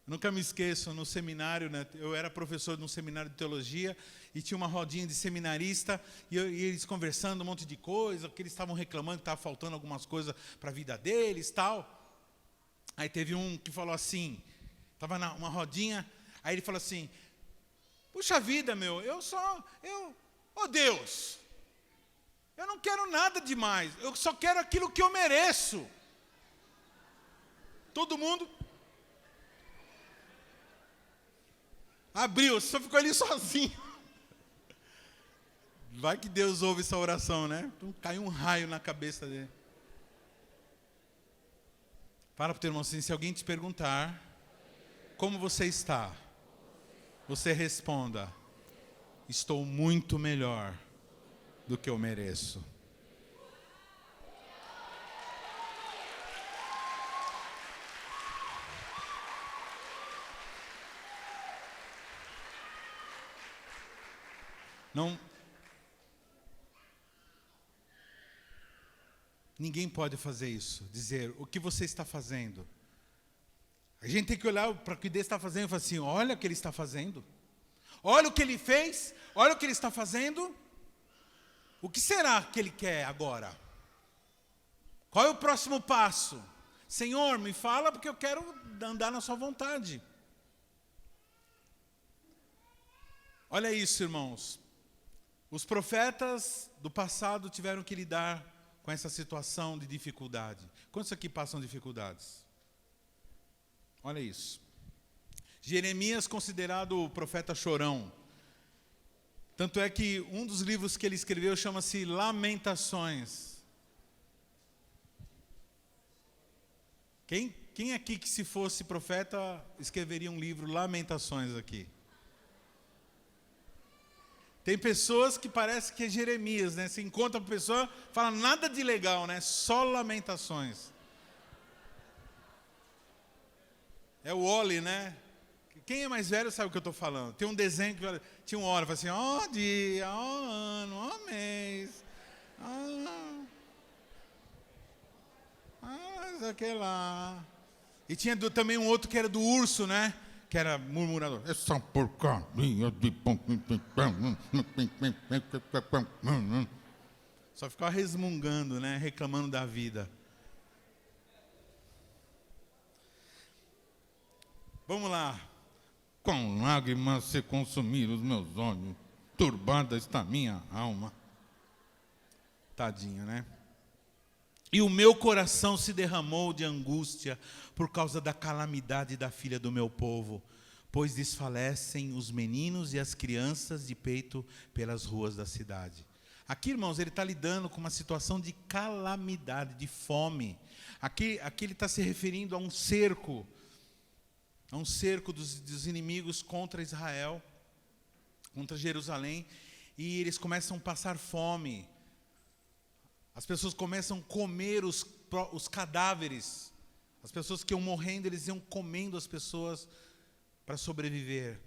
A: Nunca me esqueço, no seminário, né, eu era professor de um seminário de teologia, e tinha uma rodinha de seminarista, e eles conversando um monte de coisa, porque eles estavam reclamando que estava faltando algumas coisas para a vida deles, tal. Aí teve um que falou assim, estava numa rodinha, aí ele falou assim, puxa vida, meu, oh Deus, eu não quero nada demais, eu só quero aquilo que eu mereço. Todo mundo abriu, só ficou ali sozinho. Vai que Deus ouve essa oração, né? Então caiu um raio na cabeça dele. Fala para o teu irmão assim, se alguém te perguntar como você está, você responda, estou muito melhor do que eu mereço. Ninguém pode fazer isso, dizer o que você está fazendo. A gente tem que olhar para o que Deus está fazendo e falar assim, olha o que Ele está fazendo. Olha o que Ele fez, olha o que Ele está fazendo. O que será que Ele quer agora? Qual é o próximo passo? Senhor, me fala porque eu quero andar na sua vontade. Olha isso, irmãos. Os profetas do passado tiveram que lidar com essa situação de dificuldade. Quantos aqui passam dificuldades? Olha isso. Jeremias, considerado o profeta chorão. Tanto é que um dos livros que ele escreveu chama-se Lamentações. Quem aqui que se fosse profeta escreveria um livro Lamentações aqui? Tem pessoas que parece que é Jeremias, né? Se encontra a pessoa, fala nada de legal, né? Só lamentações. É o Oli, né? Quem é mais velho sabe o que eu estou falando. Tem um desenho que tinha uma hora, fala assim, ó dia, ó ano, ó mês, sei que lá. E tinha também um outro que era do urso, né? Que era murmurador. Essa porcaria de... Só ficava resmungando, né? Reclamando da vida. Vamos lá. Com lágrimas se consumiram os meus olhos, turbada está minha alma. Tadinho, né? E o meu coração se derramou de angústia por causa da calamidade da filha do meu povo, pois desfalecem os meninos e as crianças de peito pelas ruas da cidade. Aqui, irmãos, ele está lidando com uma situação de calamidade, de fome. Aqui ele está se referindo a um cerco dos inimigos contra Israel, contra Jerusalém, e eles começam a passar fome. As pessoas começam a comer os cadáveres. As pessoas que iam morrendo, eles iam comendo as pessoas para sobreviver.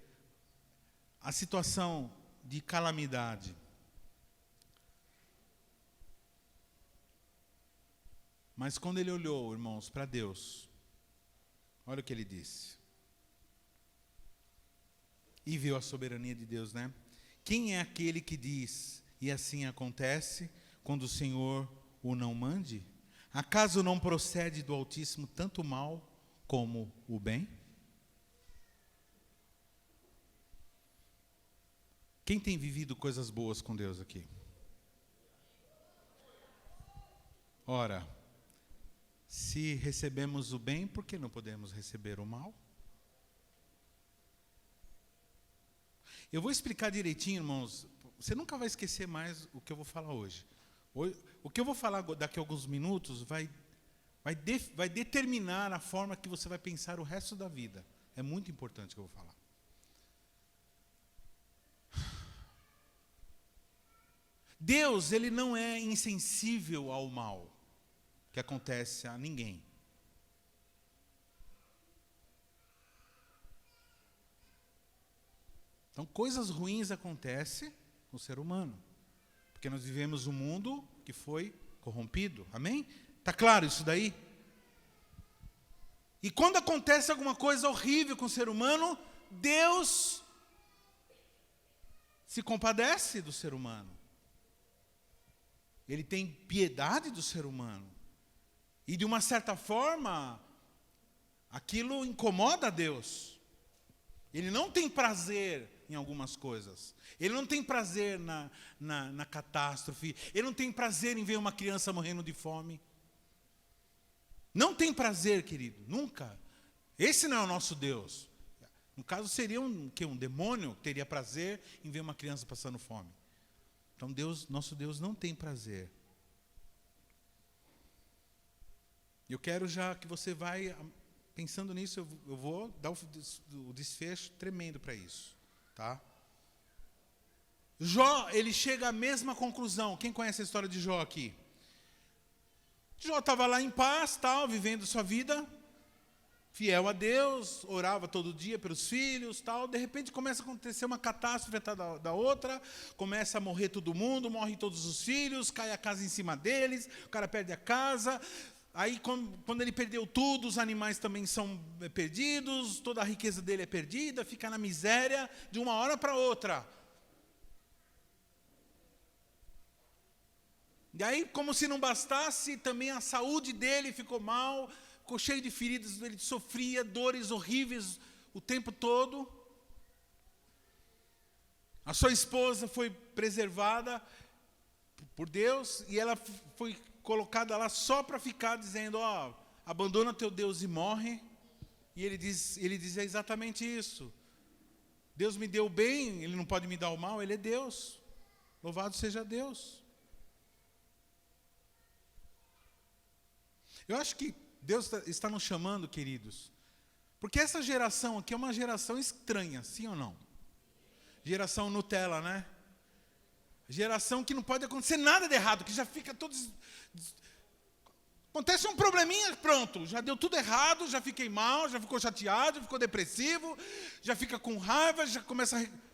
A: A situação de calamidade. Mas quando ele olhou, irmãos, para Deus, olha o que ele disse. E viu a soberania de Deus, né? Quem é aquele que diz, e assim acontece, quando o Senhor o não mande? Acaso não procede do Altíssimo tanto o mal como o bem? Quem tem vivido coisas boas com Deus aqui? Ora, se recebemos o bem, por que não podemos receber o mal? Eu vou explicar direitinho, irmãos. Você nunca vai esquecer mais o que eu vou falar hoje. O que eu vou falar daqui a alguns minutos vai determinar a forma que você vai pensar o resto da vida. É muito importante o que eu vou falar. Deus, ele não é insensível ao mal que acontece a ninguém. Então, coisas ruins acontecem com o ser humano. Porque nós vivemos um mundo que foi corrompido. Amém? Está claro isso daí? E quando acontece alguma coisa horrível com o ser humano, Deus se compadece do ser humano. Ele tem piedade do ser humano. E de uma certa forma, aquilo incomoda a Deus. Ele não tem prazer em algumas coisas. Ele não tem prazer na catástrofe. Ele não tem prazer em ver uma criança morrendo de fome. Não tem prazer, querido, nunca. Esse não é o nosso Deus. No caso, seria um demônio que teria prazer em ver uma criança passando fome. Então, nosso Deus não tem prazer. Eu quero já que você vai, pensando nisso, eu vou dar o desfecho tremendo para isso. Tá? Jó, ele chega à mesma conclusão. Quem conhece a história de Jó aqui? Jó estava lá em paz, tal, vivendo sua vida, fiel a Deus, orava todo dia pelos filhos, tal. De repente começa a acontecer uma catástrofe atrás da outra, começa a morrer todo mundo, morrem todos os filhos, cai a casa em cima deles, o cara perde a casa. Aí, quando ele perdeu tudo, os animais também são perdidos, toda a riqueza dele é perdida, fica na miséria de uma hora para outra. E aí, como se não bastasse, também a saúde dele ficou mal, ficou cheio de feridas, ele sofria dores horríveis o tempo todo. A sua esposa foi preservada por Deus e ela foi colocada lá só para ficar dizendo, abandona teu Deus e morre. E ele dizia exatamente isso. Deus me deu o bem, ele não pode me dar o mal, ele é Deus. Louvado seja Deus. Eu acho que Deus está nos chamando, queridos, porque essa geração aqui é uma geração estranha, sim ou não? Geração Nutella, né? Geração que não pode acontecer nada de errado, que já fica todos... Acontece um probleminha, pronto, já deu tudo errado, já fiquei mal, já ficou chateado, já ficou depressivo, já fica com raiva, já começa a...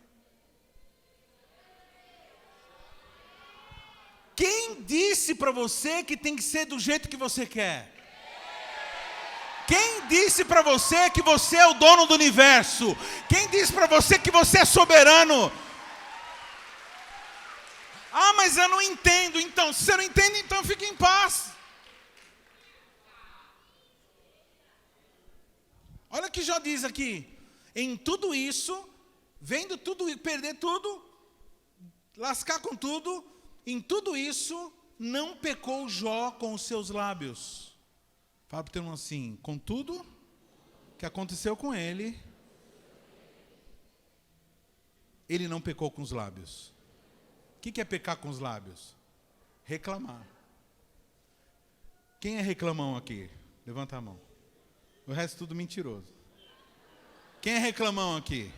A: Quem disse para você que tem que ser do jeito que você quer? Quem disse para você que você é o dono do universo? Quem disse para você que você é soberano? Ah, mas eu não entendo. Então, se você não entende, então fique em paz. Olha o que Jó diz aqui. Em tudo isso, vendo tudo, perder tudo, lascar com tudo, em tudo isso, não pecou Jó com os seus lábios. Fala para o teu irmão assim, com tudo que aconteceu com ele, ele não pecou com os lábios. O que é pecar com os lábios? Reclamar. Quem é reclamão aqui? Levanta a mão. O resto tudo mentiroso. Quem é reclamão aqui?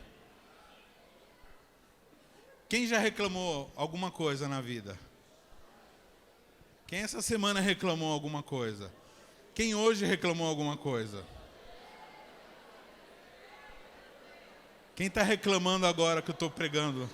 A: Quem já reclamou alguma coisa na vida? Quem essa semana reclamou alguma coisa? Quem hoje reclamou alguma coisa? Quem está reclamando agora que eu estou pregando?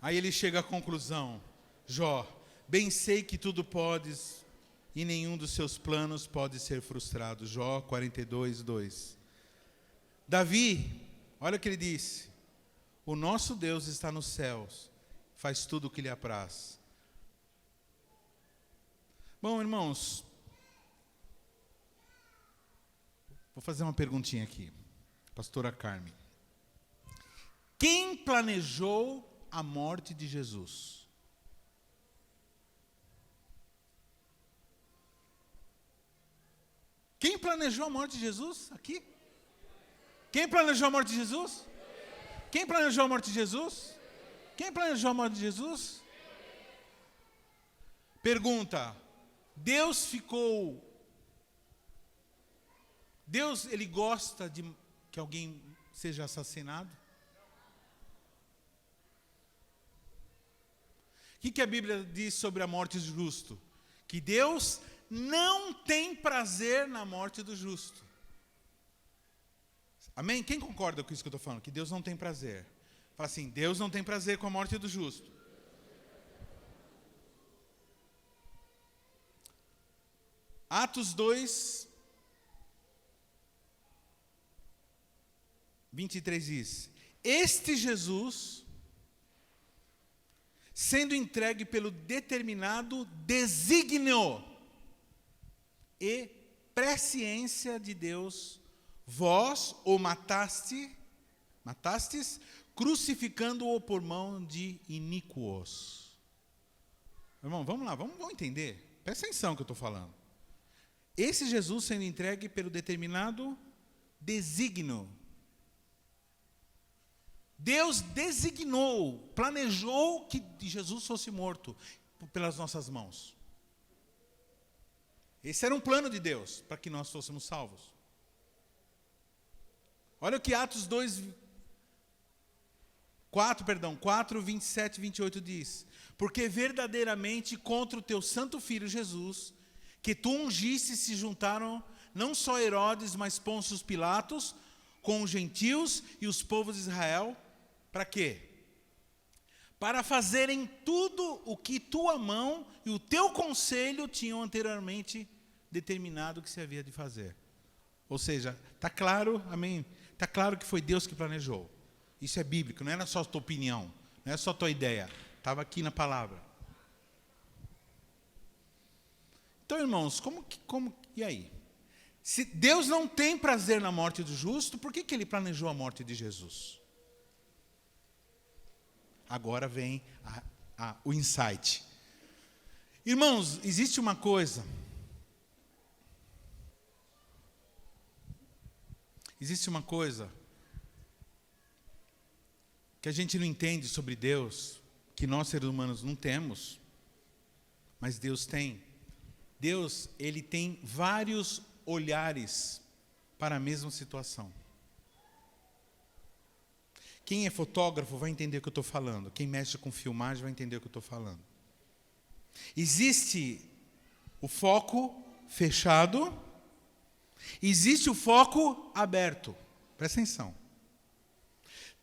A: Aí ele chega à conclusão, Jó, bem sei que tudo podes e nenhum dos seus planos pode ser frustrado. Jó 42, 2. Davi, olha o que ele disse, o nosso Deus está nos céus, faz tudo o que lhe apraz. Bom, irmãos, vou fazer uma perguntinha aqui, pastora Carmen. Quem planejou a morte de Jesus? Quem planejou a morte de Jesus aqui? Quem planejou a morte de Jesus? Quem planejou a morte de Jesus? Quem planejou a morte de Jesus? Pergunta: Deus, ele gosta de que alguém seja assassinado? O que a Bíblia diz sobre a morte do justo? Que Deus não tem prazer na morte do justo. Amém? Quem concorda com isso que eu estou falando? Que Deus não tem prazer. Fala assim: Deus não tem prazer com a morte do justo. Atos 2, 23 diz: Este Jesus, sendo entregue pelo determinado desígnio e presciência de Deus, vós o matastes, crucificando-o por mão de iníquos. Irmão, vamos lá, vamos entender. Presta atenção no que eu estou falando. Esse Jesus sendo entregue pelo determinado desígnio. Deus designou, planejou que Jesus fosse morto pelas nossas mãos. Esse era um plano de Deus, para que nós fôssemos salvos. Olha o que Atos 4, 27 e 28 diz: Porque verdadeiramente contra o teu santo filho Jesus, que tu ungiste, se juntaram não só Herodes, mas Pôncio Pilatos, com os gentios e os povos de Israel. Para quê? Para fazerem tudo o que tua mão e o teu conselho tinham anteriormente determinado que se havia de fazer. Ou seja, está claro, amém? Está claro que foi Deus que planejou. Isso é bíblico, não era só a tua opinião, não é só a tua ideia. Estava aqui na palavra. Então, irmãos, e aí? Se Deus não tem prazer na morte do justo, por que ele planejou a morte de Jesus? Agora vem o insight. Irmãos, existe uma coisa. Que a gente não entende sobre Deus, que nós seres humanos não temos, mas Deus tem. Deus, ele tem vários olhares para a mesma situação. Quem é fotógrafo vai entender o que eu estou falando. Quem mexe com filmagem vai entender o que eu estou falando. Existe o foco fechado, existe o foco aberto. Presta atenção.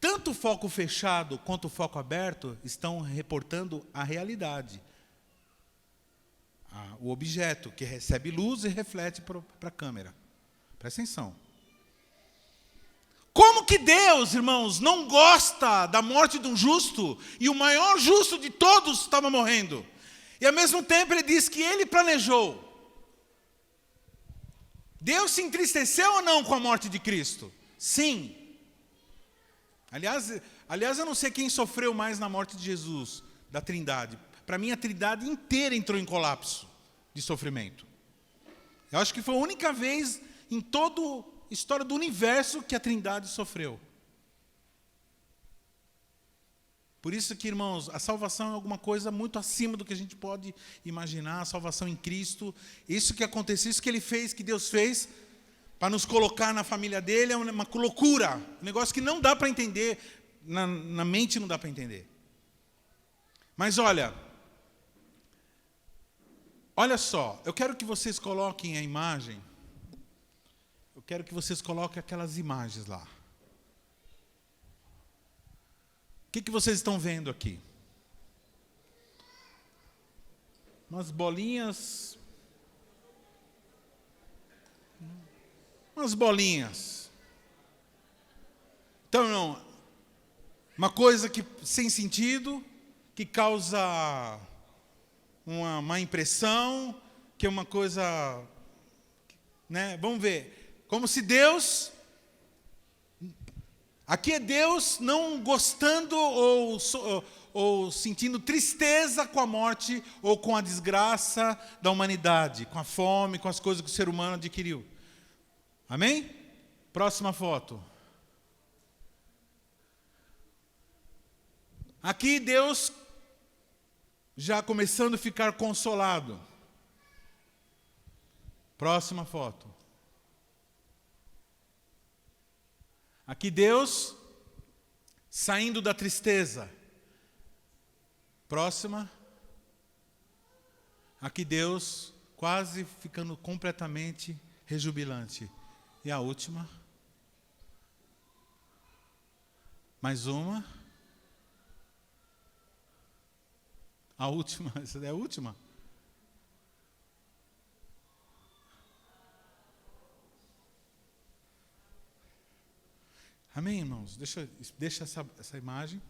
A: Tanto o foco fechado quanto o foco aberto estão reportando a realidade. O objeto que recebe luz e reflete para a câmera. Presta atenção. Como que Deus, irmãos, não gosta da morte de um justo, e o maior justo de todos estava morrendo, e ao mesmo tempo ele diz que ele planejou? Deus se entristeceu ou não com a morte de Cristo? Sim. Aliás, eu não sei quem sofreu mais na morte de Jesus, da Trindade. Para mim, a Trindade inteira entrou em colapso de sofrimento. Eu acho que foi a única vez em toda a história do universo que a Trindade sofreu. Por isso que, irmãos, a salvação é alguma coisa muito acima do que a gente pode imaginar. A salvação em Cristo, isso que aconteceu, isso que Ele fez, que Deus fez, para nos colocar na família dele, é uma loucura. Um negócio que não dá para entender, na mente não dá para entender. Mas olha só, eu quero que vocês coloquem a imagem, eu quero que vocês coloquem aquelas imagens lá. O que vocês estão vendo aqui? Umas bolinhas. Umas bolinhas. Então, não, uma coisa que sem sentido, que causa uma má impressão, que é uma coisa, né? Vamos ver. Como se Deus... Aqui é Deus não gostando ou sentindo tristeza com a morte ou com a desgraça da humanidade, com a fome, com as coisas que o ser humano adquiriu. Amém? Próxima foto. Aqui Deus já começando a ficar consolado. Próxima foto. Aqui Deus saindo da tristeza. Próxima. Aqui Deus quase ficando completamente rejubilante. E a última. Mais uma. A última, essa é a última. Amém, irmãos? Deixa essa imagem.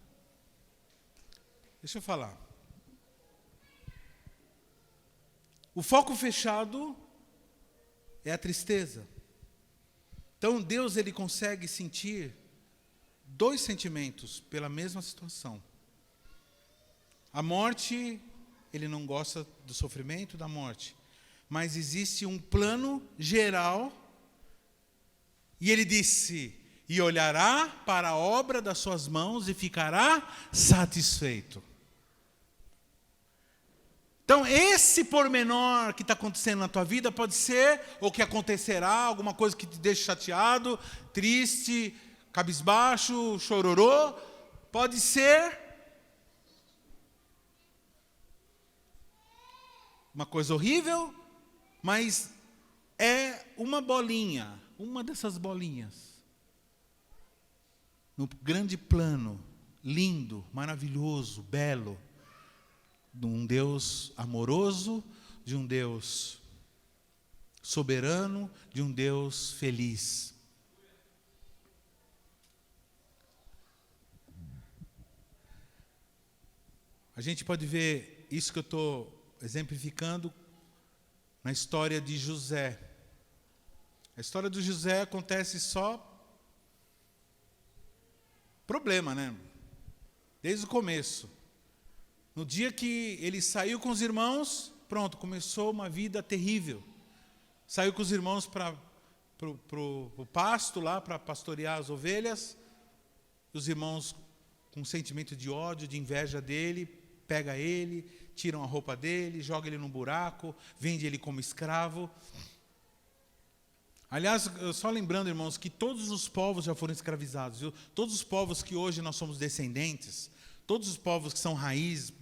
A: Deixa eu falar. O foco fechado é a tristeza. Então Deus ele consegue sentir dois sentimentos pela mesma situação. A morte, ele não gosta do sofrimento da morte, mas existe um plano geral. E ele disse: e olhará para a obra das suas mãos e ficará satisfeito. Então, esse pormenor que está acontecendo na tua vida pode ser, ou que acontecerá, alguma coisa que te deixe chateado, triste, cabisbaixo, chororô. Pode ser uma coisa horrível, mas é uma bolinha, uma dessas bolinhas. No grande plano, lindo, maravilhoso, belo, de um Deus amoroso, de um Deus soberano, de um Deus feliz. A gente pode ver isso que eu estou exemplificando na história de José. A história de José acontece só problema, né? Desde o começo. No dia que ele saiu com os irmãos, pronto, começou uma vida terrível. Saiu com os irmãos para o pasto lá, para pastorear as ovelhas. Os irmãos, com um sentimento de ódio, de inveja dele, pega ele, tiram a roupa dele, joga ele num buraco, vende ele como escravo. Aliás, só lembrando, irmãos, que todos os povos já foram escravizados, viu? Todos os povos que hoje nós somos descendentes, todos os povos que são raiz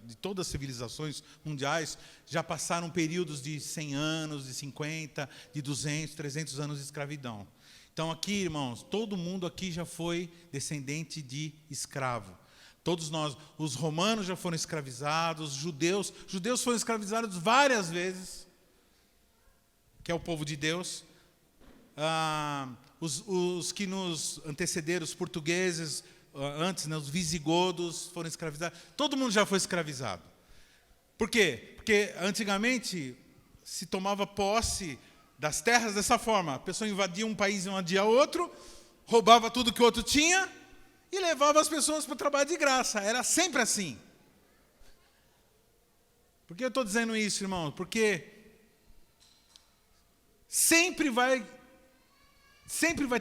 A: de todas as civilizações mundiais, já passaram períodos de 100 anos, de 50, de 200, 300 anos de escravidão. Então aqui, irmãos, todo mundo aqui já foi descendente de escravo. Todos nós, os romanos já foram escravizados, judeus foram escravizados várias vezes, que é o povo de Deus. Os que nos antecederam, os portugueses, antes, né, os visigodos foram escravizados. Todo mundo já foi escravizado. Por quê? Porque antigamente se tomava posse das terras dessa forma. A pessoa invadia um país e invadia outro, roubava tudo que o outro tinha e levava as pessoas para o trabalho de graça. Era sempre assim. Por que eu estou dizendo isso, irmão? Porque sempre vai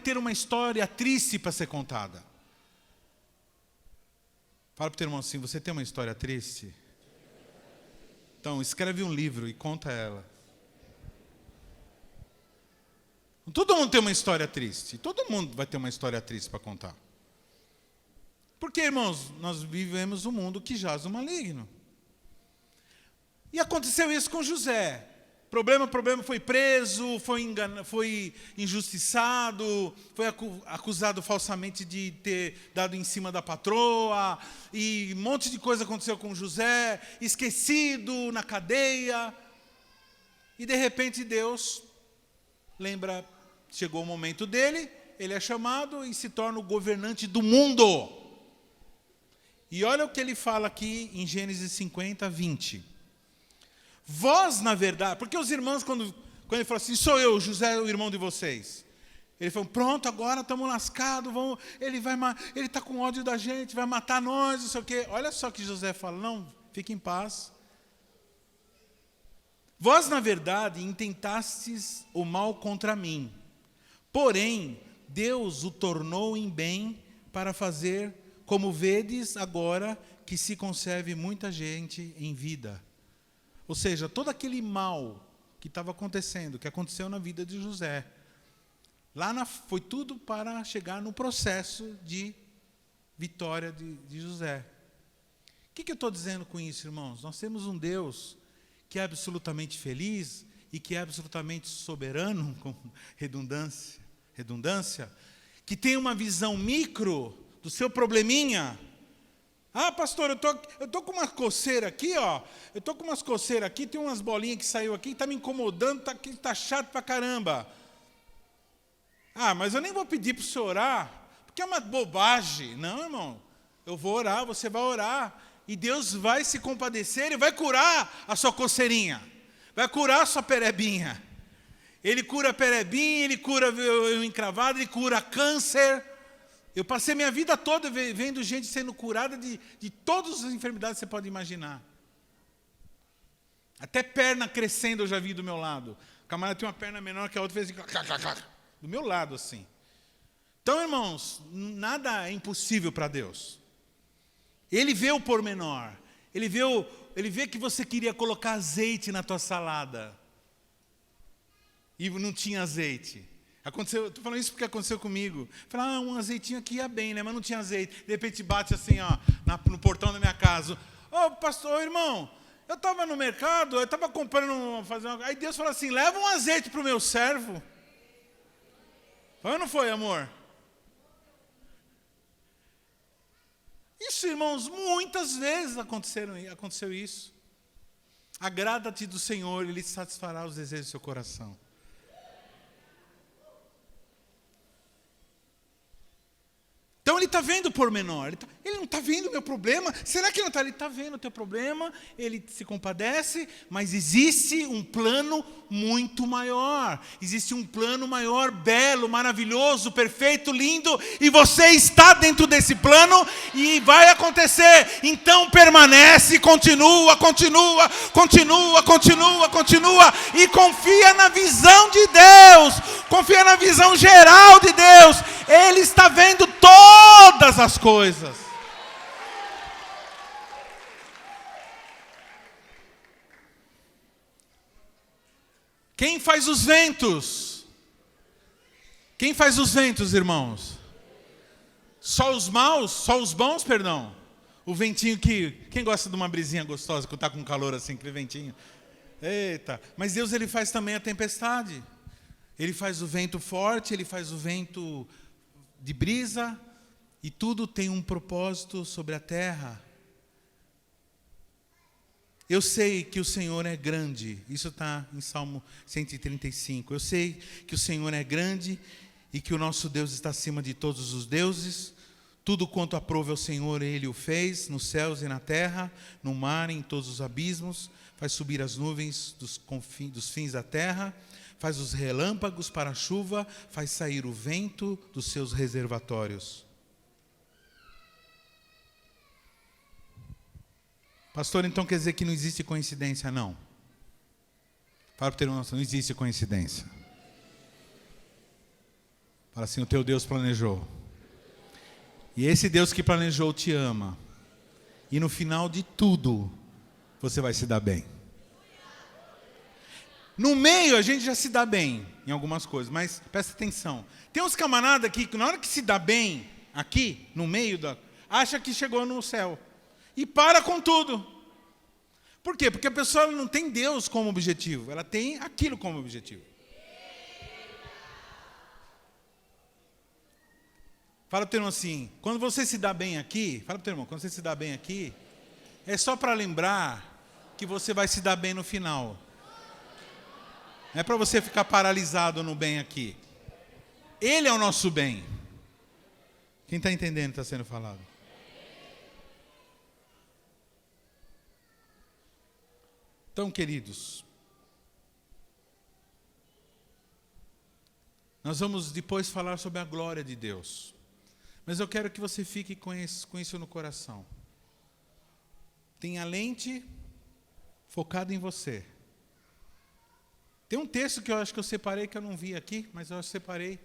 A: ter uma história triste para ser contada. Fala para o teu irmão assim: você tem uma história triste? Então, escreve um livro e conta ela. Todo mundo tem uma história triste. Todo mundo vai ter uma história triste para contar. Porque, irmãos, nós vivemos um mundo que jaz no maligno. E aconteceu isso com José. Problema, foi preso, foi injustiçado, foi acusado falsamente de ter dado em cima da patroa, e um monte de coisa aconteceu com José, esquecido na cadeia. E de repente Deus lembra, chegou o momento dele, ele é chamado e se torna o governante do mundo. E olha o que ele fala aqui em Gênesis 50, 20. Vós, na verdade, porque os irmãos, quando ele falou assim: sou eu, José, o irmão de vocês. Ele falou: pronto, agora estamos lascados, ele está com ódio da gente, vai matar nós, não sei o quê. Olha só que José fala: não, fique em paz. Vós, na verdade, intentastes o mal contra mim, Porém, Deus o tornou em bem para fazer, como vedes agora, que se conserve muita gente em vida. Ou seja, todo aquele mal que estava acontecendo, que aconteceu na vida de José, foi tudo para chegar no processo de vitória de José. O que eu estou dizendo com isso, irmãos? Nós temos um Deus que é absolutamente feliz e que é absolutamente soberano, com redundância, que tem uma visão micro do seu probleminha. Ah, pastor, eu tô com uma coceira aqui, ó. Eu tô com umas coceiras aqui, tem umas bolinhas que saiu aqui, tá me incomodando, tá chato pra caramba. Ah, mas eu nem vou pedir para o senhor orar, porque é uma bobagem. Não, irmão, eu vou orar, você vai orar, e Deus vai se compadecer e vai curar a sua coceirinha, vai curar a sua perebinha. Ele cura a perebinha, ele cura o encravado, ele cura câncer. Eu passei minha vida toda vendo gente sendo curada de todas as enfermidades que você pode imaginar. Até perna crescendo eu já vi do meu lado. O camarada tem uma perna menor que a outra, fez assim, do meu lado assim. Então, irmãos, nada é impossível para Deus. Ele vê o pormenor. Ele vê que você queria colocar azeite na tua salada e não tinha azeite. Estou falando isso porque aconteceu comigo. Falei, um azeitinho aqui ia bem, né? Mas não tinha azeite. De repente bate assim, ó, no portão da minha casa. Ô, pastor, irmão, eu estava no mercado, eu estava comprando, aí Deus falou assim, leva um azeite para o meu servo. Foi ou não foi, amor? Isso, irmãos, muitas vezes aconteceu isso. Agrada-te do Senhor, Ele satisfará os desejos do seu coração. Então ele está vendo o pormenor, ele não está vendo o meu problema. Será que ele não está? Ele está vendo o teu problema, ele se compadece, mas existe um plano muito maior. Existe um plano maior, belo, maravilhoso, perfeito, lindo, e você está dentro desse plano e vai acontecer. Então permanece, continua, e confia na visão de Deus, confia na visão geral de Deus. Ele está vendo todas as coisas. Quem faz os ventos? Quem faz os ventos, irmãos? Só os maus? Só os bons, perdão? O ventinho que... Quem gosta de uma brisinha gostosa, quando está com calor assim, aquele ventinho? Eita! Mas Deus, Ele faz também a tempestade. Ele faz o vento forte, Ele faz o vento de brisa, e tudo tem um propósito sobre a terra. Eu sei que o Senhor é grande, isso está em Salmo 135. Eu sei que o Senhor é grande e que o nosso Deus está acima de todos os deuses. Tudo quanto aprove ao Senhor, Ele o fez, nos céus e na terra, no mar e em todos os abismos. Faz subir as nuvens dos fins da terra, faz os relâmpagos para a chuva, faz sair o vento dos seus reservatórios. Pastor, então quer dizer que não existe coincidência? Não. Fala para o teu irmão, não existe coincidência. Fala assim, o teu Deus planejou. E esse Deus que planejou te ama. E no final de tudo, você vai se dar bem. No meio a gente já se dá bem em algumas coisas, mas presta atenção. Tem uns camaradas aqui que na hora que se dá bem, aqui, no meio, acha que chegou no céu. E para com tudo. Por quê? Porque a pessoa não tem Deus como objetivo, ela tem aquilo como objetivo. Fala para o teu irmão assim, quando você se dá bem aqui, fala para o teu irmão, quando você se dá bem aqui, é só para lembrar que você vai se dar bem no final. Não é para você ficar paralisado no bem aqui. Ele é o nosso bem. Quem está entendendo o que está sendo falado? Então, queridos, nós vamos depois falar sobre a glória de Deus. Mas eu quero que você fique com isso no coração. Tenha a lente focada em você. Tem um texto que eu acho que eu separei, que eu não vi aqui, mas eu separei,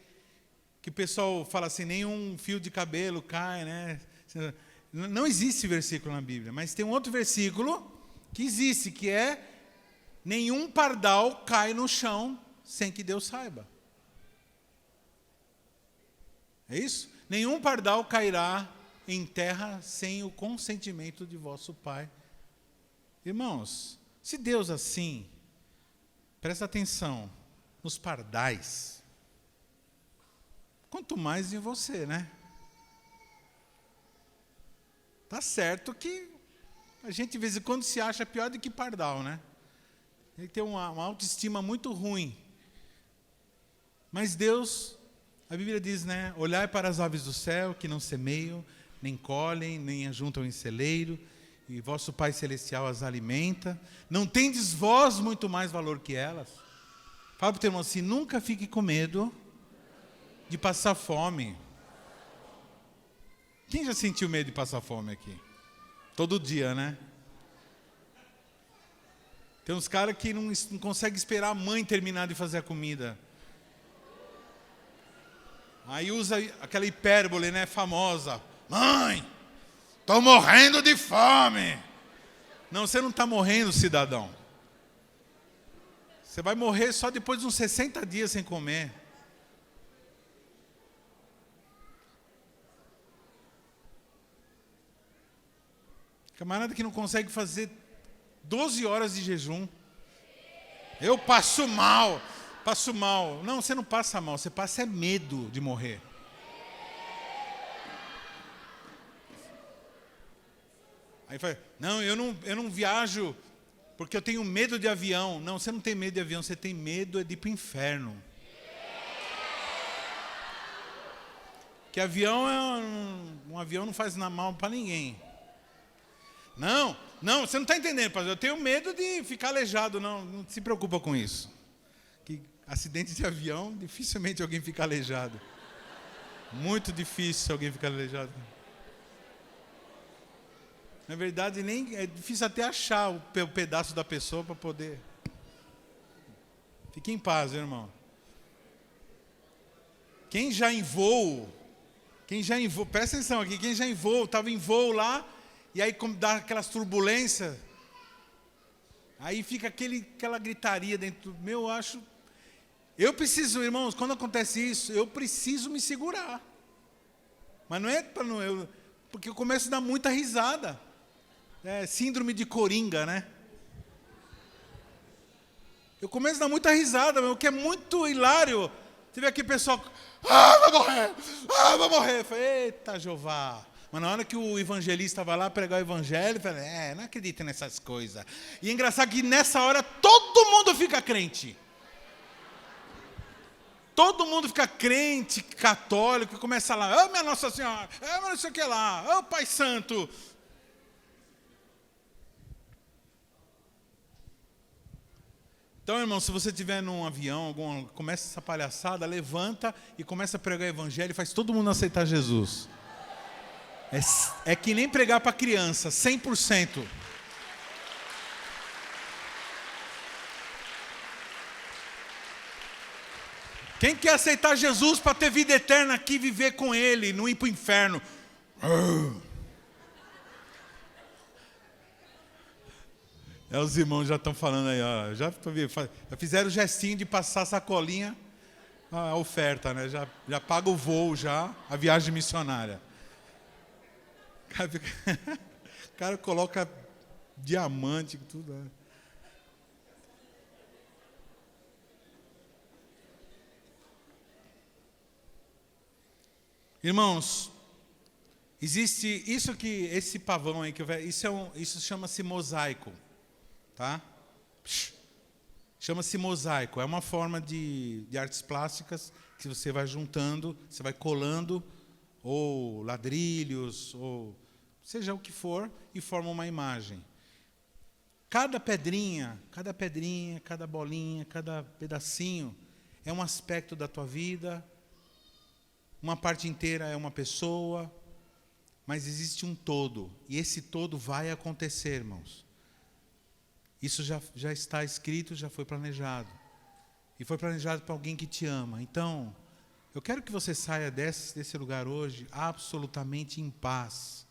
A: que o pessoal fala assim, nenhum fio de cabelo cai, né? Não existe versículo na Bíblia, mas tem um outro versículo que existe, que é nenhum pardal cai no chão sem que Deus saiba. É isso? Nenhum pardal cairá em terra sem o consentimento de vosso Pai. Irmãos, se Deus assim, presta atenção, nos pardais, quanto mais em você, né? Tá certo que a gente de vez em quando se acha pior do que pardal, né? Ele tem uma autoestima muito ruim. Mas Deus, a Bíblia diz, né? Olhai para as aves do céu, que não semeiam, nem colhem, nem ajuntam em celeiro, e vosso Pai Celestial as alimenta. Não tendes vós muito mais valor que elas? Fala para o teu irmão assim, nunca fique com medo de passar fome. Quem já sentiu medo de passar fome aqui? Todo dia, né? Tem uns caras que não conseguem esperar a mãe terminar de fazer a comida. Aí usa aquela hipérbole, né, famosa. Mãe, estou morrendo de fome. Não, você não está morrendo, cidadão. Você vai morrer só depois de uns 60 dias sem comer. Camarada que não consegue fazer 12 horas de jejum. Eu passo mal. Não, você não passa mal, você passa medo de morrer. Aí fala, não, eu não viajo porque eu tenho medo de avião. Não, você não tem medo de avião, você tem medo de ir para o inferno. Que avião um avião não faz mal para ninguém. Não, você não está entendendo, pastor. Eu tenho medo de ficar aleijado. Não se preocupa com isso. Que acidente de avião, dificilmente alguém fica aleijado. Muito difícil alguém ficar aleijado. Na verdade, nem é difícil até achar o pedaço da pessoa para poder. Fique em paz, irmão. Quem já em voo, presta atenção aqui, quem já em voo, estava em voo lá, e aí como dá aquelas turbulências, aí fica aquela gritaria dentro do meu, eu preciso, irmãos, quando acontece isso, eu preciso me segurar. Mas não é porque eu começo a dar muita risada. É síndrome de coringa, né? Eu começo a dar muita risada, o que é muito hilário. Você vê aqui o pessoal, vai morrer. Eu falei, eita, Jeová. Mas na hora que o evangelista vai lá pregar o evangelho, eu falei, não acredito nessas coisas. E é engraçado que nessa hora todo mundo fica crente. Todo mundo fica crente, católico, e começa lá, minha Nossa Senhora, não sei o que lá, Pai Santo. Então, irmão, se você estiver num avião, começa essa palhaçada, levanta e começa a pregar o evangelho e faz todo mundo aceitar Jesus. É que nem pregar para criança, 100%. Quem quer aceitar Jesus para ter vida eterna aqui, viver com Ele, não ir para o inferno? Os irmãos já estão falando aí, ó, já fizeram o gestinho de passar a sacolinha, a oferta, né? Já paga o voo, a viagem missionária. O cara coloca diamante, tudo. Né? Irmãos, existe esse pavão aí, isso chama-se mosaico. Tá? Chama-se mosaico. É uma forma de artes plásticas que você vai juntando, você vai colando, ou ladrilhos, ou seja o que for, e forma uma imagem. Cada pedrinha, cada bolinha, cada pedacinho é um aspecto da tua vida. Uma parte inteira é uma pessoa, mas existe um todo. E esse todo vai acontecer, irmãos. Isso já está escrito, já foi planejado. E foi planejado para alguém que te ama. Então, Eu quero que você saia desse lugar hoje absolutamente em paz.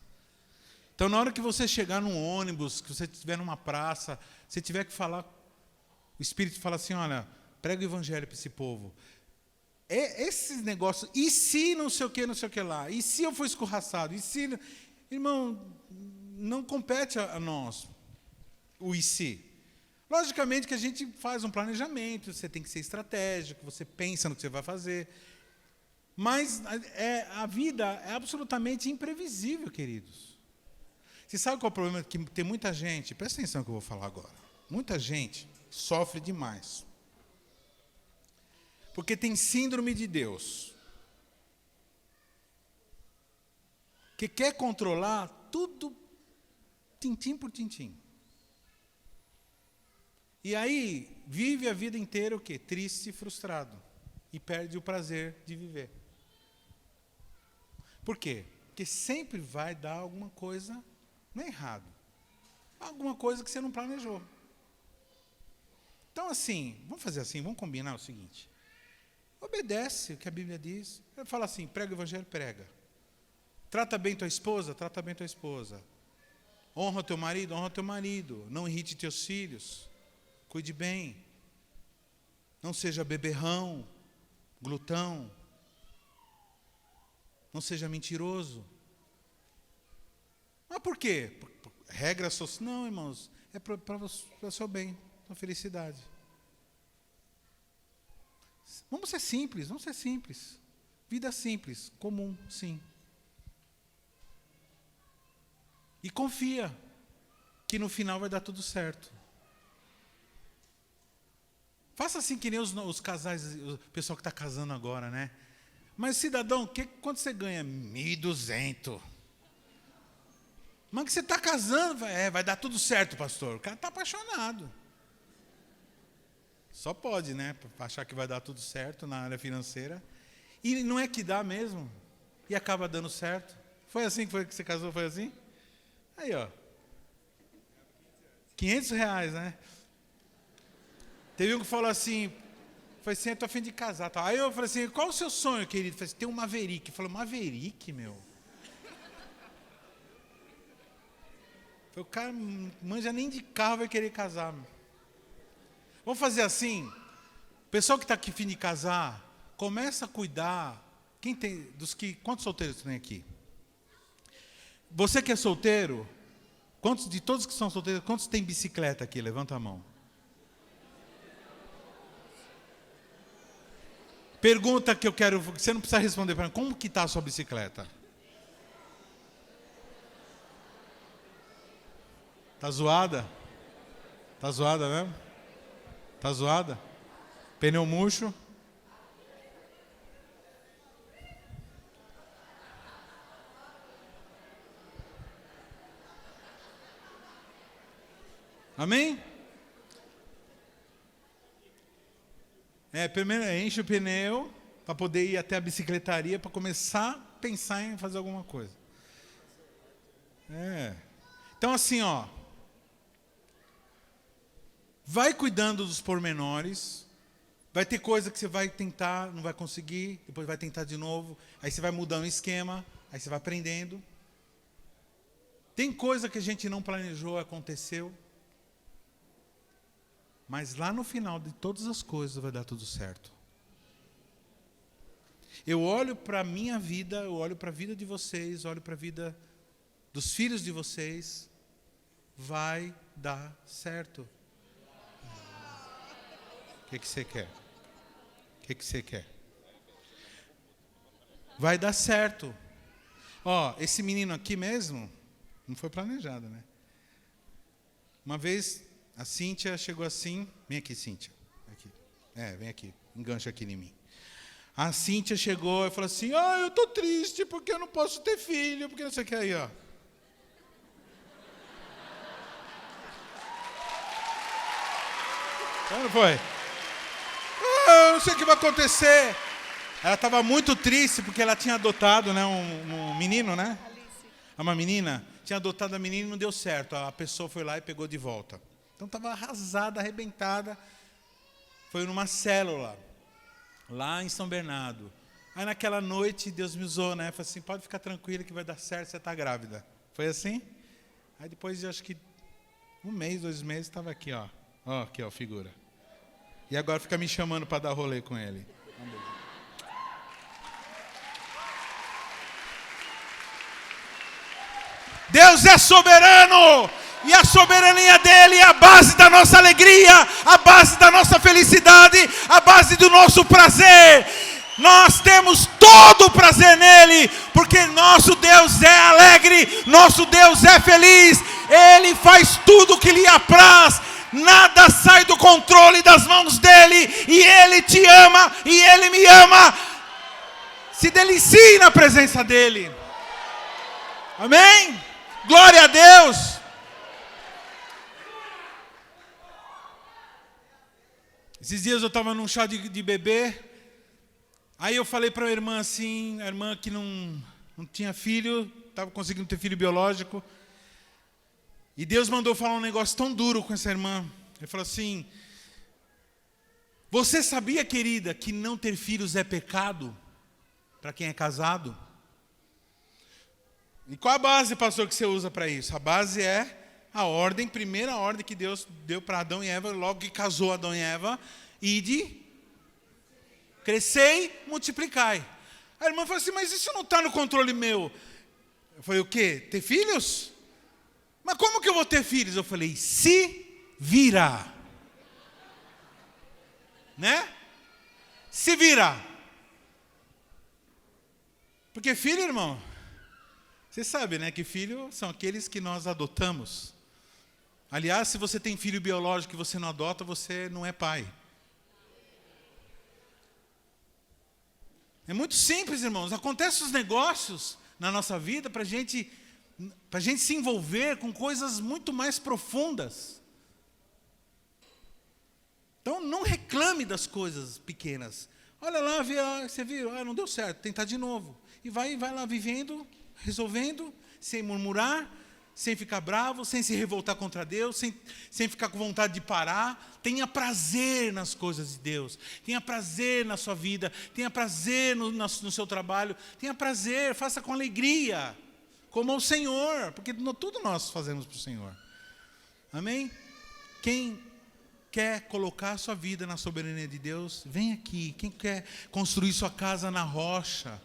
A: Então, na hora que você chegar num ônibus, que você estiver numa praça, você tiver que falar, o Espírito fala assim, olha, prega o evangelho para esse povo. Esses negócios, e se não sei o que lá, e se eu for escorraçado, e se... Irmão, não compete a nós o e se. Logicamente que a gente faz um planejamento, você tem que ser estratégico, você pensa no que você vai fazer. Mas a vida é absolutamente imprevisível, queridos. Você sabe qual é o problema? Que tem muita gente, presta atenção no que eu vou falar agora, muita gente sofre demais. Porque tem síndrome de Deus. Que quer controlar tudo, tintim por tintim. E aí, vive a vida inteira o quê? Triste e frustrado. E perde o prazer de viver. Por quê? Porque sempre vai dar alguma coisa, não é errado. Alguma coisa que você não planejou. Então, assim, vamos fazer assim, vamos combinar o seguinte. Obedece o que a Bíblia diz. Ele fala assim, prega o evangelho, prega. Trata bem tua esposa, trata bem tua esposa. Honra teu marido, honra teu marido. Não irrite teus filhos. Cuide bem. Não seja beberrão, glutão. Não seja mentiroso. Mas por quê? Regra social? Não, irmãos. É para o seu bem, para a felicidade. Vamos ser simples, vamos ser simples. Vida simples, comum, sim. E confia que no final vai dar tudo certo. Faça assim que nem os casais, o pessoal que está casando agora, né? Mas, cidadão, quanto você ganha? 1.200. Mas que você está casando, vai dar tudo certo, pastor. O cara está apaixonado. Só pode, né? Para achar que vai dar tudo certo na área financeira. E não é que dá mesmo. E acaba dando certo. Foi assim que você casou, foi assim? Aí, ó. R$500, né? Teve um que falou assim, foi assim, eu estou a fim de casar. Tá? Aí eu falei assim, qual o seu sonho, querido? Falei assim, tem um Maverick. Falei, Maverick, meu? Falei, o cara não manja nem de carro, vai querer casar. Meu. Vamos fazer assim, o pessoal que está aqui a fim de casar, começa a cuidar. Quantos solteiros tem aqui? Você que é solteiro, de todos que são solteiros, quantos tem bicicleta aqui? Levanta a mão. Pergunta que eu quero, você não precisa responder para mim, como que está a sua bicicleta? Está zoada? Está zoada mesmo? Está zoada? Pneu murcho? Amém? Primeiro enche o pneu para poder ir até a bicicletaria para começar a pensar em fazer alguma coisa. Então assim, ó, vai cuidando dos pormenores. Vai ter coisa que você vai tentar, não vai conseguir, depois vai tentar de novo, aí você vai mudando o esquema, aí você vai aprendendo. Tem coisa que a gente não planejou, aconteceu. Mas lá no final de todas as coisas vai dar tudo certo. Eu olho para a minha vida, eu olho para a vida de vocês, olho para a vida dos filhos de vocês. Vai dar certo. O que você quer? O que você quer? Vai dar certo. Ó, esse menino aqui mesmo, não foi planejado, né? Uma vez... A Cíntia chegou assim, vem aqui, Cíntia. Aqui. Vem aqui, engancha aqui em mim. A Cíntia chegou e falou assim, eu estou triste porque eu não posso ter filho, porque não sei o que aí, ó. Não foi? Eu não sei o que vai acontecer. Ela estava muito triste porque ela tinha adotado, né, um menino, né? Uma menina. Tinha adotado a menina e não deu certo. A pessoa foi lá e pegou de volta. Então estava arrasada, arrebentada. Foi numa célula, lá em São Bernardo. Aí naquela noite Deus me usou, né? Falei assim, pode ficar tranquila que vai dar certo, você está grávida. Foi assim? Aí depois de acho que 1 mês, 2 meses, estava aqui, ó. Ó, aqui, ó, figura. E agora fica me chamando para dar rolê com ele. Deus é soberano! E a soberania dele é a base da nossa alegria, a base da nossa felicidade, a base do nosso prazer. Nós temos todo o prazer nele, porque nosso Deus é alegre, nosso Deus é feliz. Ele faz tudo o que lhe apraz. Nada sai do controle das mãos dele. E ele te ama, e ele me ama. Se delicie na presença dele. Amém? Glória a Deus. Esses dias eu estava num chá de bebê. Aí eu falei para a irmã assim, a irmã que não tinha filho, estava conseguindo ter filho biológico. E Deus mandou falar um negócio tão duro com essa irmã. Ele falou assim, você sabia, querida, que não ter filhos é pecado para quem é casado? E qual a base, pastor, que você usa para isso? A base é a ordem, primeira ordem que Deus deu para Adão e Eva, logo que casou Adão e Eva, ide, crescei, multiplicai. A irmã falou assim, mas isso não está no controle meu. Eu falei, o quê? Ter filhos? Mas como que eu vou ter filhos? Eu falei, se vira. Né? Se vira. Porque filho, irmão, você sabe, né, que filhos são aqueles que nós adotamos. Aliás, se você tem filho biológico que você não adota, você não é pai. É muito simples, irmãos. Acontecem os negócios na nossa vida para a gente se envolver com coisas muito mais profundas. Então, não reclame das coisas pequenas. Olha lá, você viu, não deu certo, tentar de novo. E vai lá vivendo, resolvendo, sem murmurar, sem ficar bravo, sem se revoltar contra Deus, sem ficar com vontade de parar. Tenha prazer nas coisas de Deus. Tenha prazer na sua vida. Tenha prazer no seu trabalho. Tenha prazer, faça com alegria, como ao Senhor, porque tudo nós fazemos para o Senhor. Amém? Quem quer colocar a sua vida na soberania de Deus, vem aqui. Quem quer construir sua casa na rocha,